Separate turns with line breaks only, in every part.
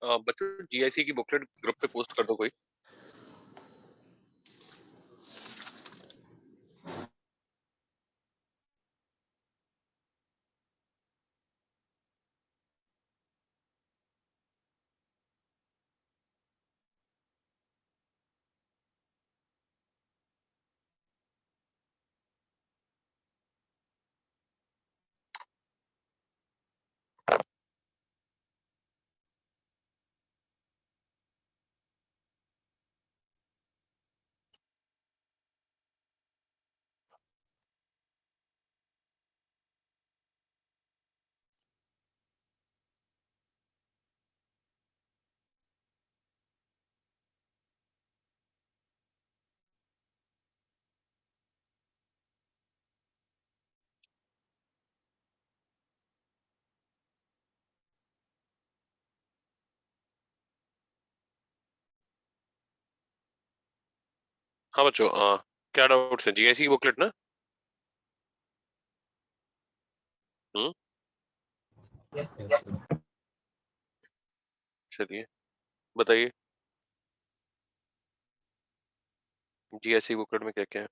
बच्चों जीआईसी की booklet group पे पोस्ट कर दो कोई। हाँ बच्चों, क्या डाउट्स है जीआईसी की बुकलेट ना? हम्म।
Yes sir.
चलिए बताइए जीआईसी बुकलेट में क्या क्या है।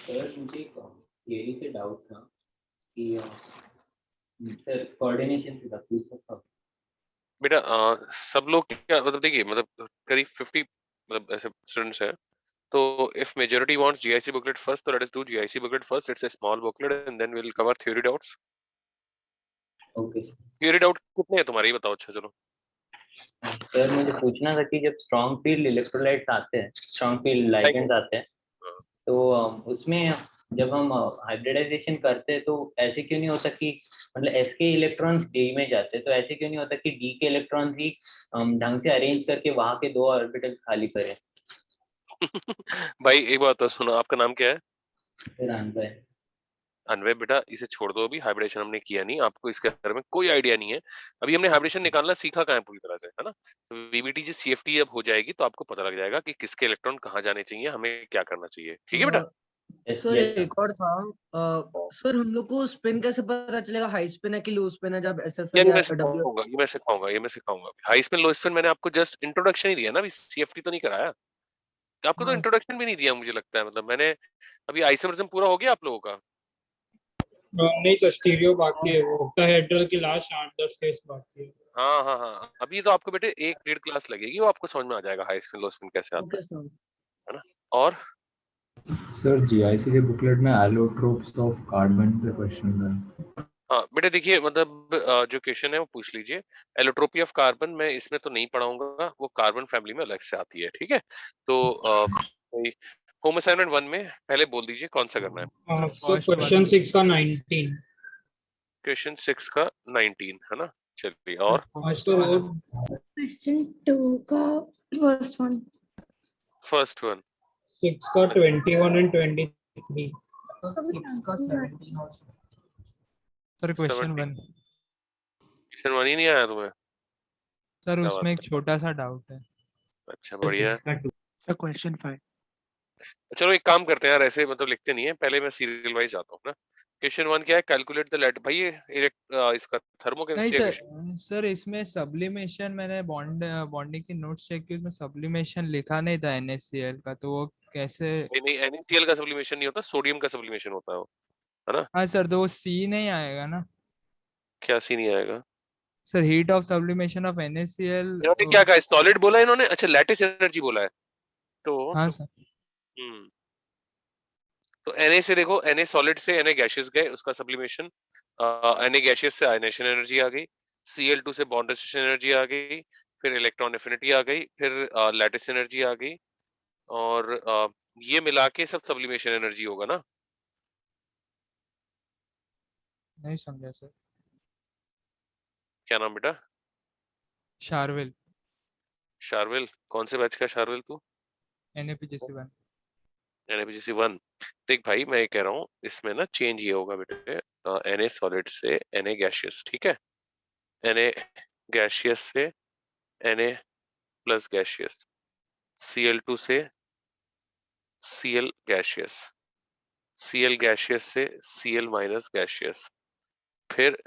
सर मुझे थियरी से डाउट था कि सर कोऑर्डिनेशन से पूछ सकता हूँ?
बेटा सब लोग क्या मतलब, देखिए मतलब करीब 50 मतलब ऐसे स्टूडेंट्स हैं। तो if majority wants GIC booklet first, so let us do GIC booklet first. It's a small booklet and then we'll cover theory doubts.
Okay
theory doubt कितने हैं तुम्हारे, ये बताओ। अच्छा चलो।
सर, मुझे पूछना था कि जब स्ट्रॉन्ग फील्ड इलेक्ट्रोलाइट्स आते हैं, स्ट्रॉन्ग फील्ड लाइगेंड्स आते हैं, तो उसमें जब हम हाइब्रिडाइजेशन करते हैं तो ऐसे क्यों नहीं होता कि मतलब एस के इलेक्ट्रॉन्स डी में जाते हैं, तो ऐसे क्यों नहीं होता कि डी के इलेक्ट्रॉन्स ही ढंग से अरेंज करके वहां के दो ऑर्बिटल खाली करें?
भाई एक बात तो सुनो, आपका नाम क्या है?
फिर आंसर है।
अनवय बेटा, इसे छोड़ दो, अभी हाइब्रिडेशन हमने किया नहीं, आपको इसके बारे में कोई आइडिया नहीं है। अभी हमने हाइब्रिडेशन निकालना सीखा कहाँ है पूरी तरह से, है ना? तो वीबीटी जी सीएफटी जब हो जाएगी तो आपको पता लग जाएगा कि किसके इलेक्ट्रॉन कहाँ जाने चाहिए, हमें क्या करना चाहिए। ठीक है बेटा?
अ,
यस
सर
यस
एक और था। सर हम लोग को स्पिन कैसे पता चलेगा, हाई स्पिन है कि लो स्पिन है, जब एसएफएल
यार ये
या
मैं
डब्ल्यू?
सिखाऊंगा, ये मैं सिखाऊंगा। हाई स्पिन लो स्पिन मैंने आपको जस्ट इंट्रोडक्शन ही दिया ना, अभी सीएफटी तो नहीं कराया। आपको तो
हाँ
इंट्रोडक्शन भी नहीं दिया मुझे लगता है, मतलब मैंने अभी आइसोमरिज्म पूरा हो गया आप लोगों का?
नहीं सर, स्टीरियो बाकी है, वो ओक्टाहेड्रल की लास्ट 8-10 केस बाकी है।
हाँ हाँ हाँ, अभी तो आपको बेटे एक डेढ़ क्लास लगेगी, वो आपको समझ में आ जाएगा हाई स्पिन लो स्पिन कैसे आता
ओके सर।
है ना? और
सर जीआईसी के बुकलेट में एलोट्रोप्स ऑफ कार्बन पे क्वेश्चन था।
हाँ बेटे देखिए, मतलब जो क्वेश्चन है वो पूछ लीजिए। एलोट्रोपी ऑफ कार्बन मैं इसमें तो नहीं पढ़ाऊंगा, वो कार्बन फैमिली में अलग से आती है, ठीक है? तो होम असाइनमेंट 1 में पहले बोल दीजिए कौन सा करना है।
Sir
first one.
क्वेश्चन 6 का 19।
क्वेश्चन 6 का 19 है ना? चलिए
सर
और
फर्स्ट
तो
वाला।
क्वेश्चन 2 का फर्स्ट वन।
फर्स्ट वन
6 का 21 एंड 23।
सिक्स का 17 और
सर क्वेश्चन
17
वन।
क्वेश्चन 1 ही नहीं आया तुम्हें?
सर
क्या
उसमें
बात
एक छोटा सा डाउट है।
है, अच्छा बढ़िया है।
6 का 2।
Sir question 5।
चलो एक काम करते हैं यार, ऐसे मतलब लिखते नहीं है, पहले मैं सीरियल वाइज जाता हूँ ना। क्वेश्चन 1 क्या है? कैलकुलेट द लेट, भाई ये इसका
नहीं
थर्मोकेमिस्ट्री का
सर,
क्वेश्चन।
सर इसमें सब्लिमेशन, मैंने बॉन्डिंग की नोट्स चेक की, उसमें सब्लिमेशन लिखा नहीं था NaCl का, तो वो कैसे?
नहीं नहीं, NaCl का सब्लिमेशन नहीं होता, सोडियम का सब्लिमेशन होता है वो, है ना?
हाँ सर, तो वो C नहीं आएगा ना?
क्या सी नहीं आएगा?
Sir heat of sublimation of NaCl।
इन्होंने क्या कहा, सॉलिड बोला है इन्होंने? अच्छा लैटिस एनर्जी बोला है। तो
हाँ सर।
हम्म तो Na से देखो, Na सॉलिड से Na गैशियस गए, उसका सब्लिमेशन। Na गैशियस से आयनेशन एनर्जी आ गई, Cl2 से बॉन्ड रेस्ट्रिक्शन एनर्जी आ गई, फिर इलेक्ट्रॉन एफिनिटी आ गई, फिर लैटिस एनर्जी आ गई, और ये मिला के सब सब्लिमेशन एनर्जी होगा ना?
नहीं समझा सर।
क्या नाम बेटा?
शार्विल।
शार्विल? कौन से बैच का शार्विल तू?
NaPgC1।
NaPgC1। देख भाई मैं ये कह रहा हूँ, इसमें ना चेंज ये होगा बेटे, Na सॉलिड से Na गैशियस, ठीक है? Na गैशियस से Na प्लस गैशियस, Cl2 से Cl गैशियस, Cl गैशियस से Cl माइनस गैशियस, फिर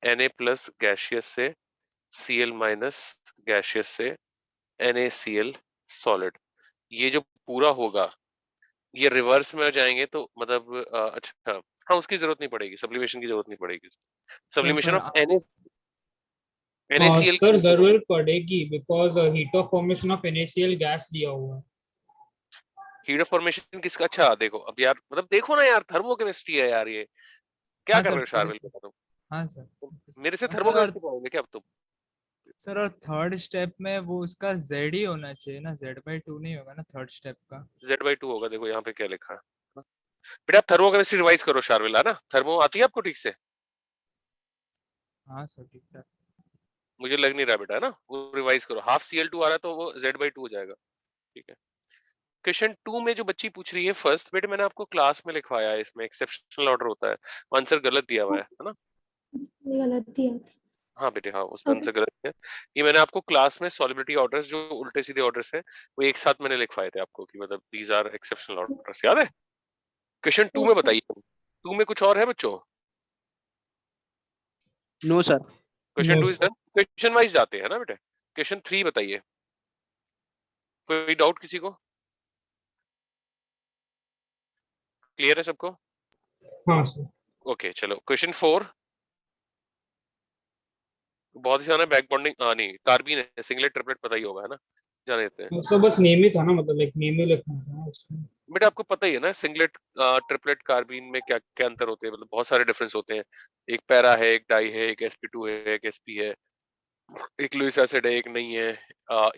Na प्लस गैशियस से Cl माइनस गैशियस से NaCl सॉलिड। ये जो पूरा होगा ये रिवर्स में जाएंगे तो मतलब अच्छा हाँ उसकी जरूरत नहीं पड़ेगी, सब्लिमेशन की जरूरत नहीं पड़ेगी। सब्लिमेशन
पर
ऑफ NaCl
सर जरूरत पड़ेगी because heat of formation of NaCl gas दिया हुआ है।
हीट ऑफ फॉर्मेशन किसका? अच्छा देखो अब यार मतलब देखो ना यार, थर्मोकेमिस्ट्री है यार ये। क्या
हाँ
कर
सर
रहे हो शार्विल
सॉरी।
तुम?
हाँ सर।
मेरे से
सर और
थर्मोकेमिस्ट्री पढ़ोगे क्या अब तुम?
सर और थर्ड स्टेप में वो उसका Z ही होना चाहिए ना, Z/2 नहीं होगा ना थर्ड स्टेप का।
Z/2 होगा। देखो यहाँ पे क्या लिखा है ना? बेटा आप थर्मोकेमिस्ट्री रिवाइज करो शार्विल, है ना? थर्मो आती है आपको ठीक से?
हाँ सर ठीक है।
मुझे लग नहीं रहा बेटा, है ना? वो रिवाइज करो। हाफ Cl2 आ रहा है तो वो Z/2 हो जाएगा। ठीक है। क्वेश्चन 2 में जो बच्ची पूछ रही है फर्स्ट, बेटे मैंने आपको क्लास में लिखवाया है, इसमें एक्सेप्शनल ऑर्डर होता है, आंसर गलत दिया हुआ है ना?
ये गलत दिया।
हाँ बेटे हाँ, उसमें
ओके।
आंसर गलत है। ये मैंने आपको क्लास में सॉलिबिलिटी ऑर्डर्स जो उल्टे सीधे ऑर्डर्स हैं वो एक साथ मैंने लिखवाए थे आपको कि मतलब दीज आर एक्सेप्शनल ऑर्डर्स, याद है? क्वेश्चन 2 में
यस सर।
बताइए, 2 में कुछ और है बच्चों?
No sir.
Question
no
2 is done. Question wise जाते हैं ना बेटे। क्वेश्चन 3 बताइए, कोई डाउट किसी को? क्लियर है सबको?
हाँ सर।
ओके चलो क्वेश्चन 4 बहुत ही सारा बैक बॉन्डिंग नहीं कार्बीन है, सिंगलेट ट्रिपलेट पता ही होगा, है ना? जान लेते हैं
सर बस नेम ही था ना, मतलब लाइक नेम ही लिखना था उसमें।
बेटा, आपको पता ही है ना सिंगलेट ट्रिपलेट कार्बीन में क्या क्या अंतर होते हैं, मतलब बहुत सारे डिफरेंस होते हैं। एक पैरा है, एक डाई है, एक sp2 है, एक sp है, एक लुइस एसिड है, एक नहीं है।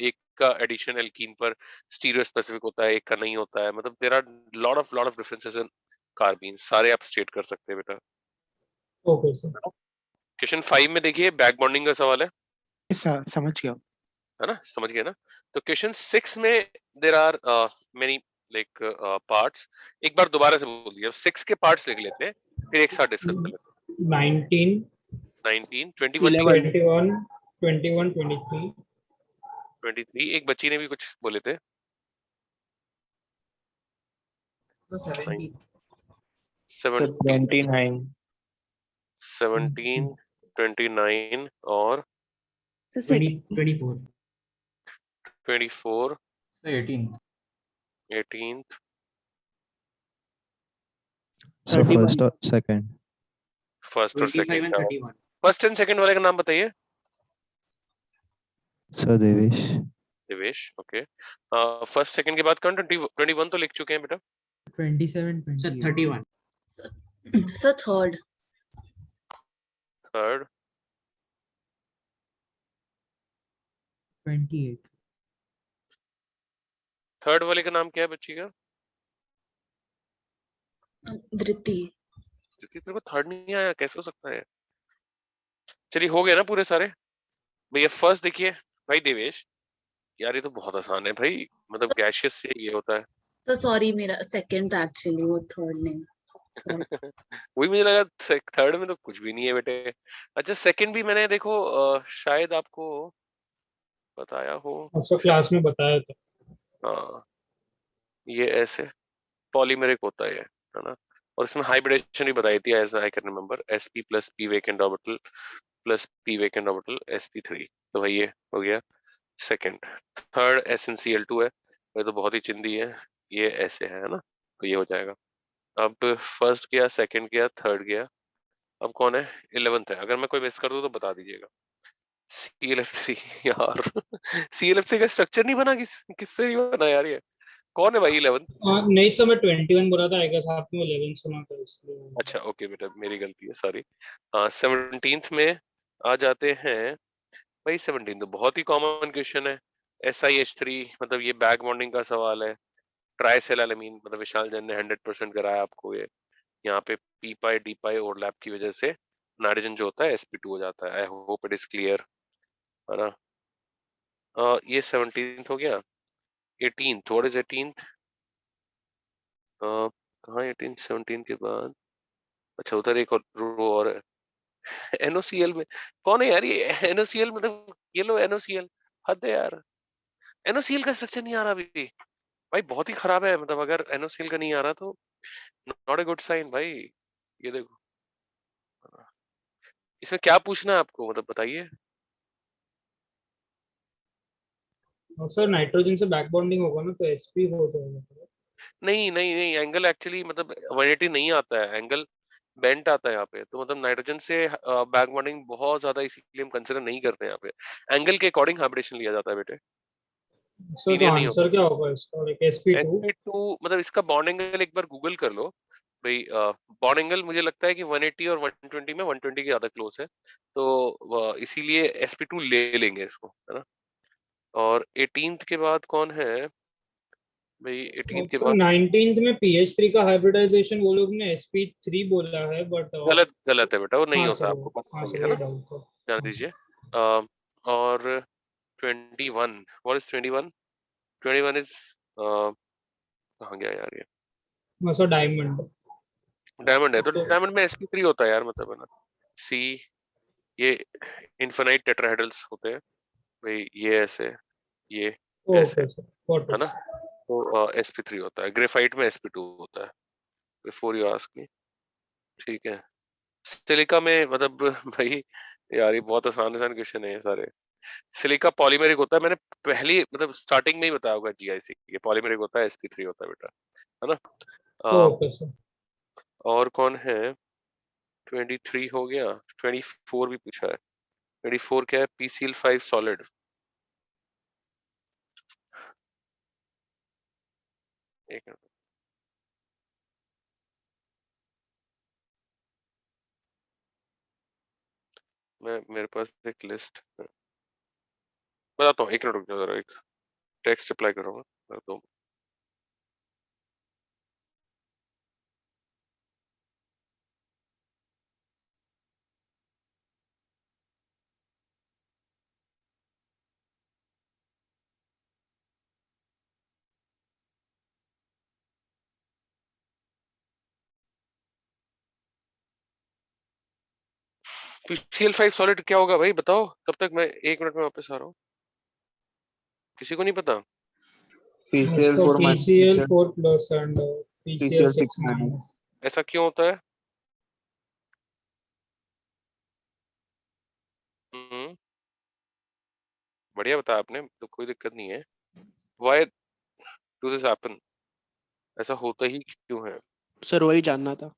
एक का एडिशन एल्कीन पर स्टीरियो स्पेसिफिक होता है, एक का नहीं होता है। मतलब there are lot of differences in carbene, सारे आप स्टेट कर सकते हैं बेटा।
Okay sir.
क्वेश्चन 5 में देखिए बैक बॉन्डिंग का सवाल
सर समझ गया।
है ना? समझ गए ना? तो क्वेश्चन 6 में there are many like parts. एक बार दोबारा से बोल दिया, 6 के पार्ट्स लिख लेते हैं फिर एक साथ डिस्कस कर लेते
19,
हैं। 19 21 भी
11
21, 21, 23,
23 एक बच्ची ने भी कुछ बोले थे।
तो 70।
17
29
17 29 और
So second.
24।
24
तो 18।
18
So
31
first or second?
First और
25
सेकंड
and
क्या?
31
फर्स्ट एंड सेकंड वाले का नाम बताइए।
Sir Devesh.
Divesh okay. First second के बाद कौन? 21 तो लिख चुके हैं बेटा।
27
sir
28।
31
So third.
Third
28।
Third वाले का नाम क्या है बच्ची का?
Dhriti.
तेरे को थर्ड नहीं आया, कैसे हो सकता है? चलिए हो गया ना पूरे सारे भैया। फर्स्ट देखिए भाई देवेश, यार ये तो बहुत आसान है भाई, मतलब गैशियस से ये होता है।
So sorry, मेरा second था actually, वो third नहीं। Sorry.
वही मुझे लगा थर्ड में तो कुछ भी नहीं है बेटे। अच्छा सेकंड भी मैंने देखो शायद आपको बताया हो
उसका
शायद।
क्लास में बताया था।
हाँ ये ऐसे पॉलीमेरिक होता है ना? और इसमें हाइब्रिडेशन भी बताई थी as I can remember, sp plus p vacant orbital plus p vacant orbital sp3। तो भाई ये हो गया सेकंड। थर्ड SnCl2 है, ये तो बहुत ही चिंदी है, ये ऐसे है ना? तो ये हो जाएगा। अब फर्स्ट गया, सेकंड गया, थर्ड गया, अब कौन है? 11th है। अगर मैं कोई मिस कर दूं तो बता दीजिएगा। ClF3 यार ClF3 का स्ट्रक्चर नहीं बना, किससे नहीं बना यार ये? कौन है भाई 11th?
नहीं सर, मैं 21 बोला था, आई गेस आपने 11 सुना था इसलिए।
अच्छा ओके बेटा, मेरी गलती है, सॉरी। 17th में आ जाते हैं भाई। 17 तो बहुत ही कॉमन क्वेश्चन है। SiH3 मतलब ये बैक बॉन्डिंग का सवाल है। ट्राइसेलामीन मतलब विशाल जैन ने 100% कराया आपको ये। यहाँ पे पी पाई डी पाई ओवरलैप की वजह से नाइट्रोजन जो होता है sp2 हो जाता है। I hope it is clear, है ना? ये 17th हो गया। 18th, what is 18th? कहाँ 18th 17 के बाद? अच्छा उधर एक और रो और है। NOCl में कौन है यार ये? NOCl मतलब ये लो NOCl, हद है यार। NOCl का स्ट्रक्चर नहीं आ रहा अभी भाई, बहुत ही खराब है। मतलब अगर NOCl का नहीं आ रहा तो नॉट अ गुड साइन भाई। ये देखो इसमें क्या पूछना है आपको, मतलब बताइए।
और सर नाइट्रोजन से बैक बॉन्डिंग होगा ना, तो sp हो जाएगा।
नहीं नहीं नहीं, एंगल एक्चुअली मतलब 180 नहीं आता है, एंगल बेंट आता है यहाँ पे। तो मतलब नाइट्रोजन से बैक बॉन्डिंग बहुत ज्यादा इसीलिए हम कंसिडर नहीं करते हैं यहाँ पे। एंगल के अकॉर्डिंग हाइब्रिडेशन लिया जाता है बेटे,
सर तो
लीनियर नहीं होता।
आंसर क्या होगा इसका, लाइक sp2?
sp2 मतलब इसका बॉन्ड एंगल एक बार गूगल कर लो भाई। बॉन्ड एंगल मुझे लगता है कि 180 और 120 में 120 के ज्यादा क्लोज है, तो इसीलिए sp2 ले लेंगे इसको, है ना। और 18th के बाद कौन है भाई, 18th के
सर
बाद?
19th में pH3 का हाइब्रिडाइजेशन वो लोग ने sp3 बोला है, बट
गलत गलत है बेटा, वो नहीं
हाँ
होता,
सर
आपको पता
हाँ
नहीं
सर,
है
ये
ना,
डाउट था।
जान
हाँ
दीजिए।
सर।
और 21, व्हाट इज 21? 21 इज कहाँ गया यार ये?
हाँ सर, डायमंड।
डायमंड है, तो
तो
डायमंड में sp3 होता है यार, मतलब है ना। सी, ये इन्फिनाइट टेट्राहेड्रल्स होते हैं भाई, ये ऐसे, ये ऐसे,
ओके सर, गॉट
है
इट।
ना। तो sp3 होता है, ग्रेफाइट में sp2 होता है, बिफोर यू आस्क मी। ठीक है, सिलिका में मतलब भाई यार ये बहुत आसान आसान क्वेश्चन है ये सारे। सिलिका पॉलीमेरिक होता है, मैंने पहली मतलब स्टार्टिंग में ही बताया होगा जीआईसी के, पॉलीमेरिक होता है, sp3 होता है बेटा, है ना। अ,
ओके सर।
और कौन है? 23 हो गया, 24 भी पूछा है। 24 क्या है? PCl5 solid. एक मिनट, मैं मेरे पास एक लिस्ट बताता हूँ, एक मिनट रुक जाओ जरा, एक टेक्स्ट अप्लाई करूँगा तो। PCl5 सॉलिड क्या होगा भाई, बताओ, तब तक मैं 1 मिनट में वापस आ रहा हूँ। किसी को नहीं पता?
इसका
PCl4
PCl4 plus and
PCl6
PCl6
minus.
Minus.
ऐसा क्यों होता है? हम्म, बढ़िया बताया आपने, तो कोई दिक्कत नहीं है। Why do this happen? ऐसा होता ही क्यों है?
सर वही जानना था।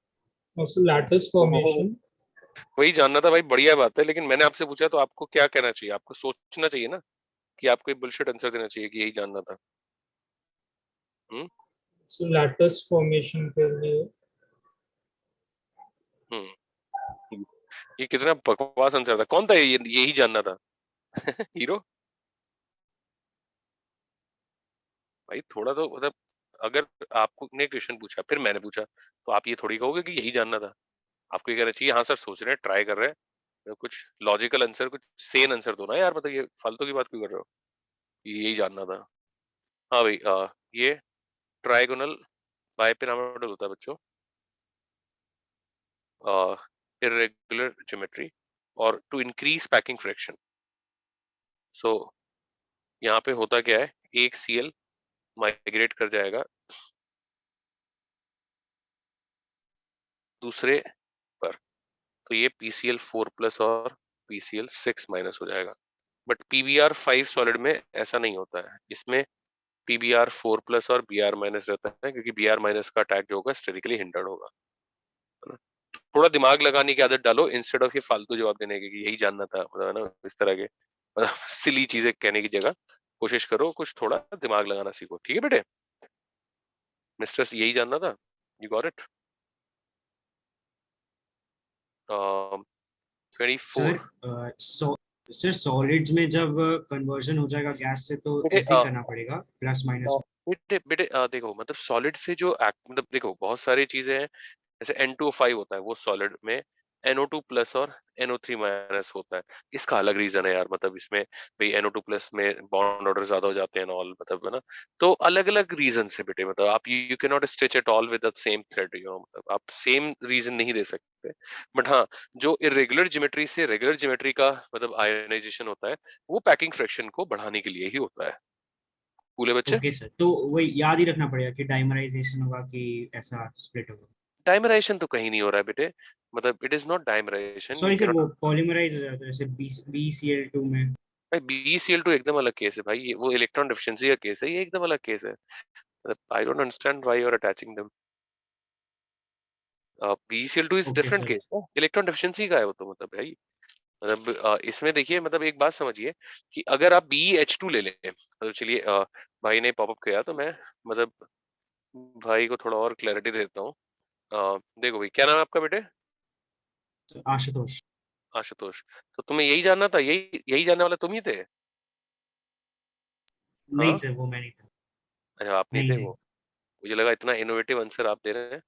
Also lattice formation.
वही जानना था भाई, बढ़िया बात है, लेकिन मैंने आपसे पूछा तो आपको क्या कहना चाहिए, आपको सोचना चाहिए ना, कि आपको एक बुलशिट आंसर देना चाहिए कि यही जानना था। हम्म
So lattice formation के लिए
हम्म ये कितना बकवास आंसर था, कौन था ये, यही जानना था? हीरो भाई, थोड़ा तो मतलब, अगर आपको ने क्वेश्चन पूछा फिर मैंने पूछा, तो आप ये थोड़ी कहोगे कि यही जानना था। आपको ये कहना चाहिए हाँ सर, सोच रहे हैं, ट्राई कर रहे हैं, तो कुछ लॉजिकल आंसर, कुछ सेन आंसर दो ना यार, मतलब ये फालतू की बात क्यों कर रहे हो? यही जानना था। हाँ भाई, ये ट्राइगोनल बाइपिरामिडल होता है बच्चों, इरेगुलर ज्योमेट्री, और टू इंक्रीज पैकिंग फ्रैक्शन। सो यहाँ पे होता क्या है, एक Cl माइग्रेट कर जाएगा दूसरे पर, तो ये PCl4 प्लस और PCl6 माइनस हो जाएगा। बट PBr5 सॉलिड में ऐसा नहीं होता है, इसमें PBr4 प्लस और Br माइनस रहता है, क्योंकि Br माइनस का अटैक जो होगा स्टेरिकली हिंडर्ड होगा, है ना। थोड़ा दिमाग लगाने की आदत डालो, इंस्टेड ऑफ ये फालतू जवाब देने के कि यही जानना था, मतलब है ना, इस तरह के मतलब सिली चीजें कहने की जगह कोशिश करो, कुछ थोड़ा दिमाग लगाना सीखो, ठीक है बेटे। मिस्टर यही जानना था, you got it. 24
sir solids में जब कन्वर्जन हो जाएगा गैस से, तो
बेटे,
ऐसे ही करना पड़ेगा, प्लस माइनस।
बेटे बेटे देखो, मतलब सॉलिड से जो मतलब देखो बहुत सारी चीजें हैं, जैसे N2O5 होता है वो सॉलिड में, NO2 प्लस और NO3 माइनस होता है। इसका अलग रीजन है यार, मतलब इसमें भाई NO2 प्लस में बॉन्ड ऑर्डर ज्यादा हो जाते हैं ऑल, मतलब है ना। तो अलग अलग रीजन से बेटे, मतलब आप you can not stitch it all with the same thread, you know, मतलब आप सेम रीजन नहीं दे सकते। बट हाँ, जो इरेगुलर ज्योमेट्री से रेगुलर ज्योमेट्री का मतलब आयोनाइजेशन होता है, वो पैकिंग फ्रैक्शन को बढ़ाने के लिए ही होता है। कूल है बच्चे?
ओके सर, तो वही याद ही रखना पड़ेगा कि डाइमराइजेशन होगा कि ऐसा स्प्लिट होगा।
डाइमराइजेशन तो कहीं नहीं हो रहा है बेटे, मतलब it is not dimerisation.
Sorry sir, वो पॉलीमराइज हो जाता है जैसे BCl2 में।
भाई BCl2 एकदम अलग केस है भाई, ये वो इलेक्ट्रॉन डेफिशिएंसी का केस है, ये एकदम अलग केस है। I don't understand why you are attaching them. BCl2 is
okay
different
sir.
Case, electron deficiency का है वो तो, मतलब भाई मतलब इसमें देखिए, मतलब एक बात समझिए कि अगर आप BeH2 ले लें, मतलब चलिए भाई ने पॉपअप किया तो मैं मतलब भाई को थोड़ा और क्लैरिटी देता हूँ। देखो भाई, क्या नाम है आपका बेटे?
आशुतोष।
आशुतोष। तो तुम्हें यही जानना था, यही यही जानने वाले तुम ही थे?
नहीं
हाँ,
सर, वो मैं नहीं था।
अच्छा आप नहीं
नहीं
थे
नहीं।
वो। मुझे लगा इतना इनोवेटिव आंसर आप दे रहे हैं।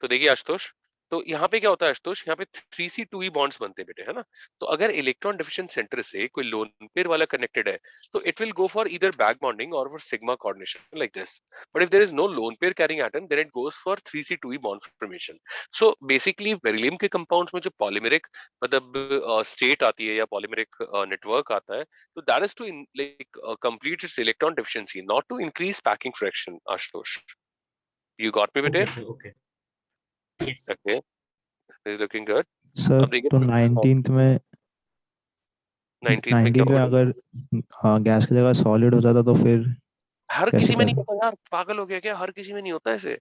तो देखिए आशुतोष, तो यहाँ पे क्या होता है आशुतोष, यहाँ पे 3C2E बॉन्ड्स बनते हैं बेटे, है ना? तो अगर इलेक्ट्रॉन डिफिशिएंट सेंटर से कोई लोन पेयर वाला कनेक्टेड है, तो it will go for either back bonding और for sigma coordination like this. But if there is no lone pair carrying atom, then it goes for 3C2E bond formation. So basically beryllium के compounds में जो polymeric मतलब state आती है या polymeric network आता है, तो that is to like complete its electron deficiency, not to increase packing fraction. Ashutosh, you got me बेटे?
Okay sir, okay. Yes sir.
Okay, is looking good.
Sir
अब देखिए
तो 19th में
19th में क्या
19th में
होगा?
अगर गैस की जगह सॉलिड हो जाता तो फिर
हर
कैसे
किसी में नहीं
करें?
होता यार, पागल हो गया क्या? हर किसी में नहीं होता ऐसे।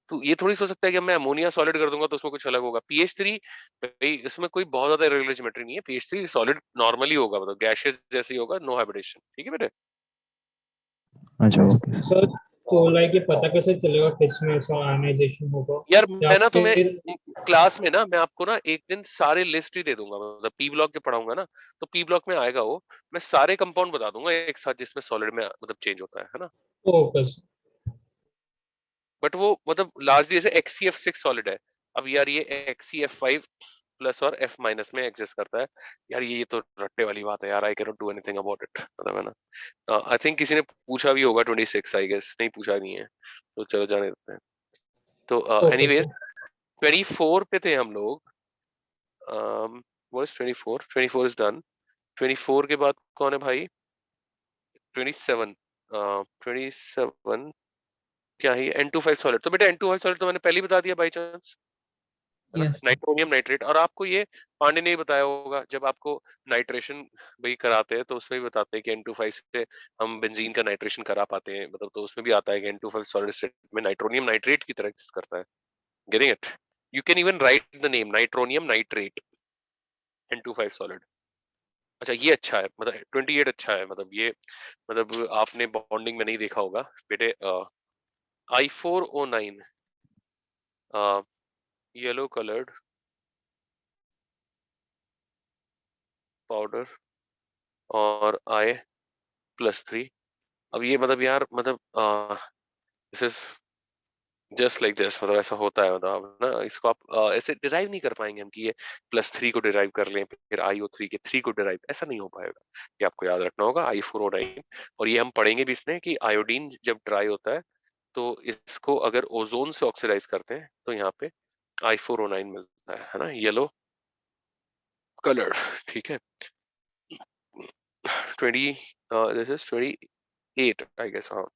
तो ये थोड़ी सोच सकता है कि मैं अमोनिया सॉलिड कर दूंगा तो उसमें कुछ अलग होगा। पीएच3 भाई, इसमें कोई बहुत ज्यादा इरेगुलर ज्योमेट्री नहीं है। पीएच3 सॉलिड नॉर्मली होगा, मतलब गैसेस जैसे ही होगा, नो हाइब्रिडेशन। ठीक है बेटे?
अच्छा ओके।
सर तो लाइक ये पता कैसे चलेगा किसमें ऐसा आयनाइजेशन होगा,
यार
या
मैं ना तुम्हें
फिर?
क्लास में ना, मैं आपको ना एक दिन सारे लिस्ट ही दे दूंगा, मतलब पी ब्लॉक के पढ़ाऊंगा ना, तो पी ब्लॉक में आएगा वो, मैं सारे कंपाउंड बता दूंगा एक साथ जिसमें सॉलिड में मतलब चेंज होता है ना?
Okay sir.
बट वो मतलब लार्जली जैसे XCF6 सॉलिड है, अब यार ये XCF5 प्लस और F माइनस में एग्जिस्ट करता है। यार ये तो रट्टे वाली बात है यार, I can not do anything about it, मतलब है ना? आई थिंक किसी ने पूछा भी होगा 26, आई गेस नहीं पूछा नहीं है, तो चलो जाने देते हैं। तो
ओके
एनीवेज
सर।
24 पे थे हम लोग। What is 24? 24 is done. 24 के बाद कौन है भाई? 27। 27 क्या है? N25 solid. तो बेटा N25 सॉलिड तो मैंने पहले ही बता दिया बाई चांस, है ना?
Yes.
Nitronium nitrate. और आपको ये पांडे ने ही बताया होगा, जब आपको नाइट्रेशन भाई कराते हैं तो उसमें भी बताते हैं कि N25 से हम बेंजीन का नाइट्रेशन करा पाते हैं, मतलब तो उसमें भी आता है कि N25 सॉलिड स्टेट में नाइट्रोनियम नाइट्रेट की तरह एक्सिस्ट करता है। Getting it? You can even right the name nitronium nitrate, N25 solid. अच्छा ये अच्छा है, मतलब 28 अच्छा है, मतलब ये मतलब आपने बॉन्डिंग में नहीं देखा होगा बेटे। I4O9 येलो कलर्ड पाउडर और I+3। अब ये मतलब यार मतलब this is just like this, मतलब ऐसा होता है, मतलब अब ना इसको आप ऐसे डिराइव नहीं कर पाएंगे हम कि ये +3 को डिराइव कर लें फिर IO3 के 3 को डिराइव, ऐसा नहीं हो पाएगा। ये आपको याद रखना होगा I4O9। और ये हम पढ़ेंगे भी इसमें कि आयोडीन जब ड्राई होता है तो इसको अगर ओजोन से ऑक्सीडाइज करते हैं तो यहाँ पे I4O9 मिलता है ना? Yellow colour. ठीक है? 20 दिस इज 28 आई गेस, हाँ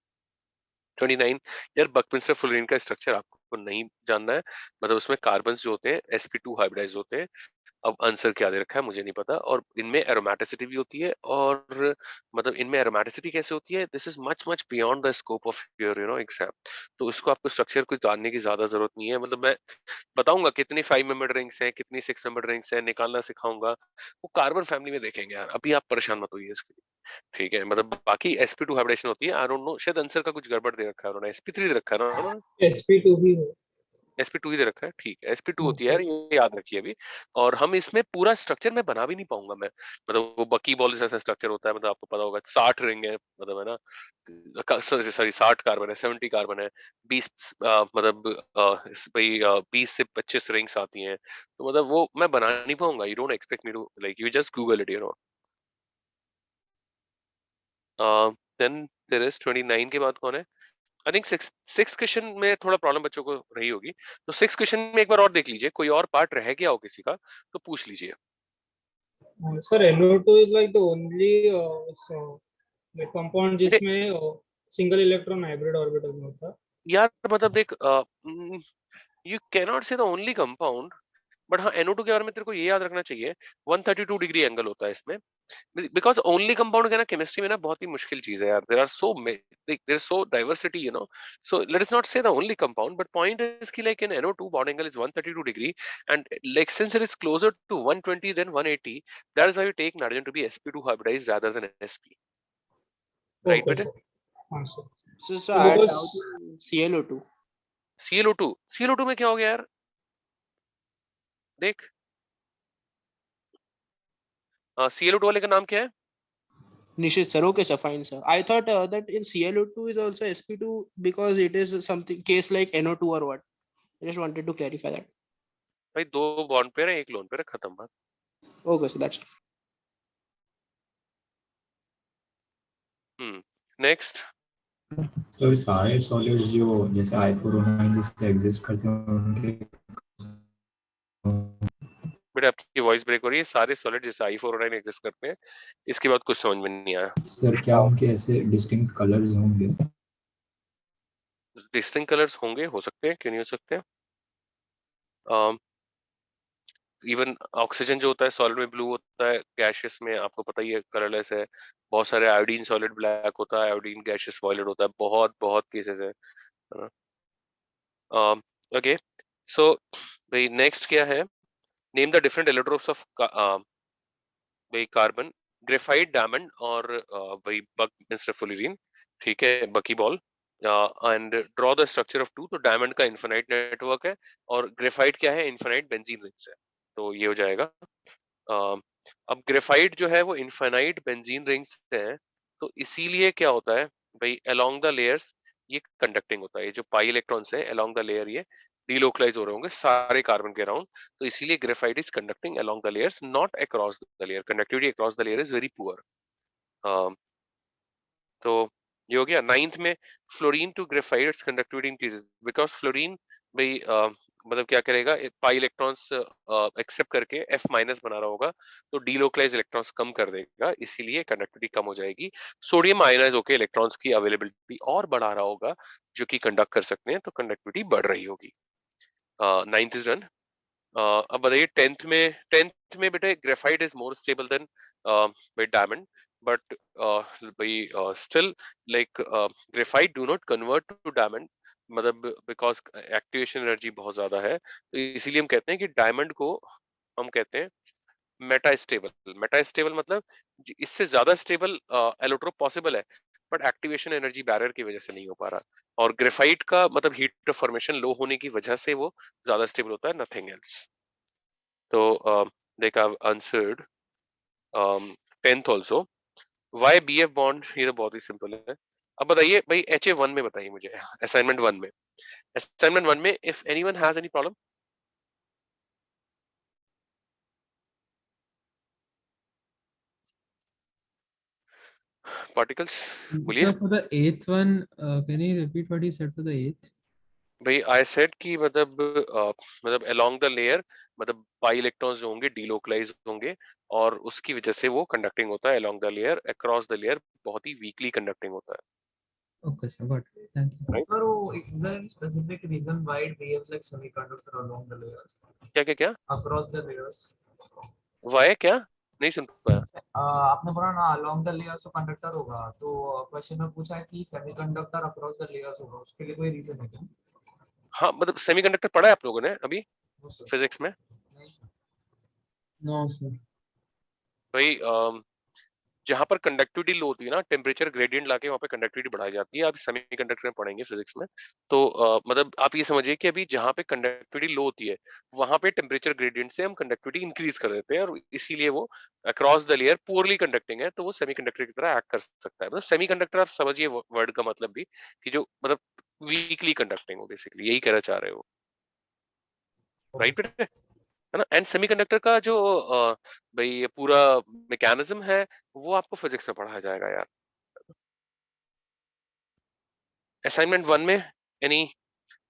29। यार बकमिंस्टर फुलरीन का स्ट्रक्चर आपको नहीं जानना है, मतलब उसमें कार्बन जो होते हैं sp2 हाइब्रिडाइज होते हैं। अब आंसर क्या दे रखा है मुझे नहीं पता। और इनमें एरोमेटिसिटी भी होती है, और मतलब इनमें एरोमेटिसिटी कैसे होती है, this is much much beyond the scope of your exam. तो इसको आपको स्ट्रक्चर कुछ जानने की ज्यादा जरूरत नहीं है, मतलब मैं बताऊंगा कितनी 5 मेंबर्ड रिंग्स हैं, कितनी 6 मेंबर्ड रिंग्स हैं, निकालना सिखाऊंगा। वो कार्बन फैमिली में देखेंगे यार, अभी आप परेशान मत होइए इसके लिए। ठीक है? मतलब बाकी sp2 हाइब्रिडेशन होती है, आई डोंट नो, शायद आंसर का कुछ गड़बड़ दे रखा है उन्होंने, sp3 दे रखा है ना उन्होंने?
SP2 भी हो।
sp2 ही दे रखा है, ठीक है sp2
हाँ
होती है यार,
सर।
ये याद रखिए अभी। और हम इसमें पूरा स्ट्रक्चर मैं बना भी नहीं पाऊंगा मैं, मतलब वो बकी बॉल जैसा स्ट्रक्चर होता है, मतलब आपको पता होगा 60 रिंग है, मतलब है ना, सॉरी 60 कार्बन है, 70 कार्बन है, 20 मतलब भाई 20 से 25 रिंग्स आती हैं, तो मतलब वो मैं बना नहीं पाऊंगा। You don't expect me to like, you just Google it, then there is 29 के बाद कौन है? आई थिंक सिक्स क्वेश्चन में थोड़ा प्रॉब्लम बच्चों को रही होगी, तो सिक्स क्वेश्चन में एक बार और देख लीजिए, कोई और पार्ट रह गया हो किसी का तो पूछ लीजिए।
Sir NO2 is like the only compound
अरे
जिसमें सिंगल इलेक्ट्रॉन हाइब्रिड ऑर्बिटल में होता है।
यार मतलब देख You cannot say the only compound, but हाँ NO2 के बारे में तेरे को ये याद रखना चाहिए 132 डिग्री एंगल होता है इसमें, बिकॉज ओनली कंपाउंड कहना केमिस्ट्री में ना बहुत ही मुश्किल चीज है यार. There are so there is so diversity, you know. So let us not say the only compound, but point is कि like in NO2 bond angle is 132 degree, and like since it is closer to 120 than 180, that is why you take nitrogen to be sp2 hybridized rather than sp. Right,
Okay,
बेटे?
sir. हाँ sir.
So I had
Because-
doubt ClO2.
ClO2 में क्या हो गया यार? देख, ClO2 वाले का नाम क्या है?
Nishit sir, okay sir, fine sir. I thought that in ClO2 is also sp2 because it is something case like NO2 or what. I just wanted to clarify that.
भाई 2 बॉन्ड पेयर है, 1 lone pair है, खत्म बात.
Okay, so that's
next.
Sir सारे solids जो जैसे I409 जिससे exist करते हैं उनके
बेटा आपकी वॉइस ब्रेक हो रही है. सारे सॉलिड जैसे I409 एग्जिस्ट करते हैं, इसके बाद कुछ समझ में नहीं आया.
सर क्या उनके ऐसे डिस्टिंक्ट कलर्स होंगे?
डिस्टिंक्ट कलर्स होंगे, हो सकते हैं, क्यों नहीं हो सकते. इवन ऑक्सीजन जो होता है सॉलिड में ब्लू होता है, गैशियस में आपको पता ही है कलरलेस है. बहुत सारे आयोडीन सॉलिड ब्लैक होता है, आयोडीन गैशियस वॉयलेट होता है, बहुत बहुत केसेस है. ओके, सो भाई नेक्स्ट क्या है? Name the different allotropes of भाई कार्बन, ग्रेफाइट, डायमंड और भाई बक मींस रेफुलिरीन. ठीक है, bucky ball. And draw the structure of two. तो डायमंड का इन्फिनाइट नेटवर्क है और ग्रेफाइट क्या है? इन्फिनाइट बेंजीन रिंग्स है. तो ये हो जाएगा. अब ग्रेफाइट जो है वो इन्फिनाइट बेंजीन रिंग्स है, तो इसीलिए क्या होता है भाई, अलोंग द लेयर्स ये कंडक्टिंग होता है. ये जो पाई इलेक्ट्रॉन्स है अलोंग द लेयर ये डीलोकलाइज हो रहे होंगे सारे कार्बन के अराउंड, तो इसीलिए graphite is conducting along the layers, not across the layer. Conductivity across the layer is very poor. तो ये हो गया. 9th में fluorine to graphite conductivity increases because fluorine भाई मतलब क्या करेगा, पाई इलेक्ट्रॉन्स एक्सेप्ट करके F माइनस बना रहा होगा, तो डीलोकलाइज इलेक्ट्रॉन्स कम कर देगा, इसीलिए कंडक्टिविटी कम हो जाएगी. सोडियम आयनाइज होके इलेक्ट्रॉन्स की अवेलेबिलिटी और बढ़ा रहा होगा, जो कि कंडक्ट कर सकते हैं, तो कंडक्टिविटी बढ़ रही होगी. 9th is done. अब बताइए 10th में बेटे graphite is more stable than भाई डायमंड, बट भाई still like graphite do not convert to diamond, मतलब बिकॉज एक्टिवेशन एनर्जी बहुत ज्यादा है, तो इसीलिए हम कहते हैं कि डायमंड को हम कहते हैं मेटास्टेबल. मेटास्टेबल मतलब इससे ज्यादा स्टेबल एलोट्रोप पॉसिबल है, बट एक्टिवेशन एनर्जी बैरियर की वजह से नहीं हो पा रहा. और ग्रेफाइट का मतलब हीट फॉर्मेशन लो होने की वजह से वो ज्यादा स्टेबल होता है, नथिंग एल्स. तो देख I answered 10th also. Why BF bond, ये तो बहुत ही सिंपल है. अब बताइए भाई HA1 में बताइए मुझे, असाइनमेंट 1 में. असाइनमेंट 1 में if anyone has any problem. Particles बोलिए.
Sir, for the 8th one, can you repeat what you said for the 8th?
भाई आई सेड कि मतलब अलोंग द लेयर, मतलब पाई इलेक्ट्रॉन्स जो होंगे डीलोकलाइज होंगे, और उसकी वजह से वो कंडक्टिंग होता है along the layer. Across the layer बहुत ही वीकली कंडक्टिंग होता है.
Okay, sir, got it. Thank you.
Right.
Sir, is there any specific reason why it behaves like semiconductor along the layers?
क्या क्या क्या?
Across the layers.
वाई क्या? नहीं सुन पाया.
आपने बोला ना along the layers तो कंडक्टर होगा, तो क्वेश्चन में पूछा है कि सेमीकंडक्टर across the layers होगा, उसके लिए कोई रीजन है क्या?
हाँ, मतलब सेमीकंडक्टर पढ़ा है आप लोगों ने अभी फिजिक्स में?
No, sir.
भाई जहाँ पर कंडक्टिविटी लो होती है ना, टेम्परेचर ग्रेडियंट लाके वहाँ पे कंडक्टिविटी बढ़ाई जाती है. आप सेमीकंडक्टर में पढ़ेंगे फिजिक्स में. तो मतलब आप ये समझिए कि अभी जहाँ पे कंडक्टिविटी लो होती है, वहाँ पे टेम्परेचर ग्रेडियंट से हम कंडक्टिविटी इंक्रीज कर देते हैं, और इसीलिए वो across the layer poorly conducting है, तो वो सेमीकंडक्टर की तरह एक्ट कर सकता है. मतलब सेमीकंडक्टर आप समझिए वर्ड का मतलब भी, कि जो मतलब वीकली कंडक्टिंग हो, बेसिकली यही कहना चाह रहे हो. राइट बेटे, है ना. एंड सेमीकंडक्टर का जो भाई ये पूरा मैकेनिज्म है, वो आपको फिजिक्स में पढ़ाया जाएगा यार. असाइनमेंट 1 में any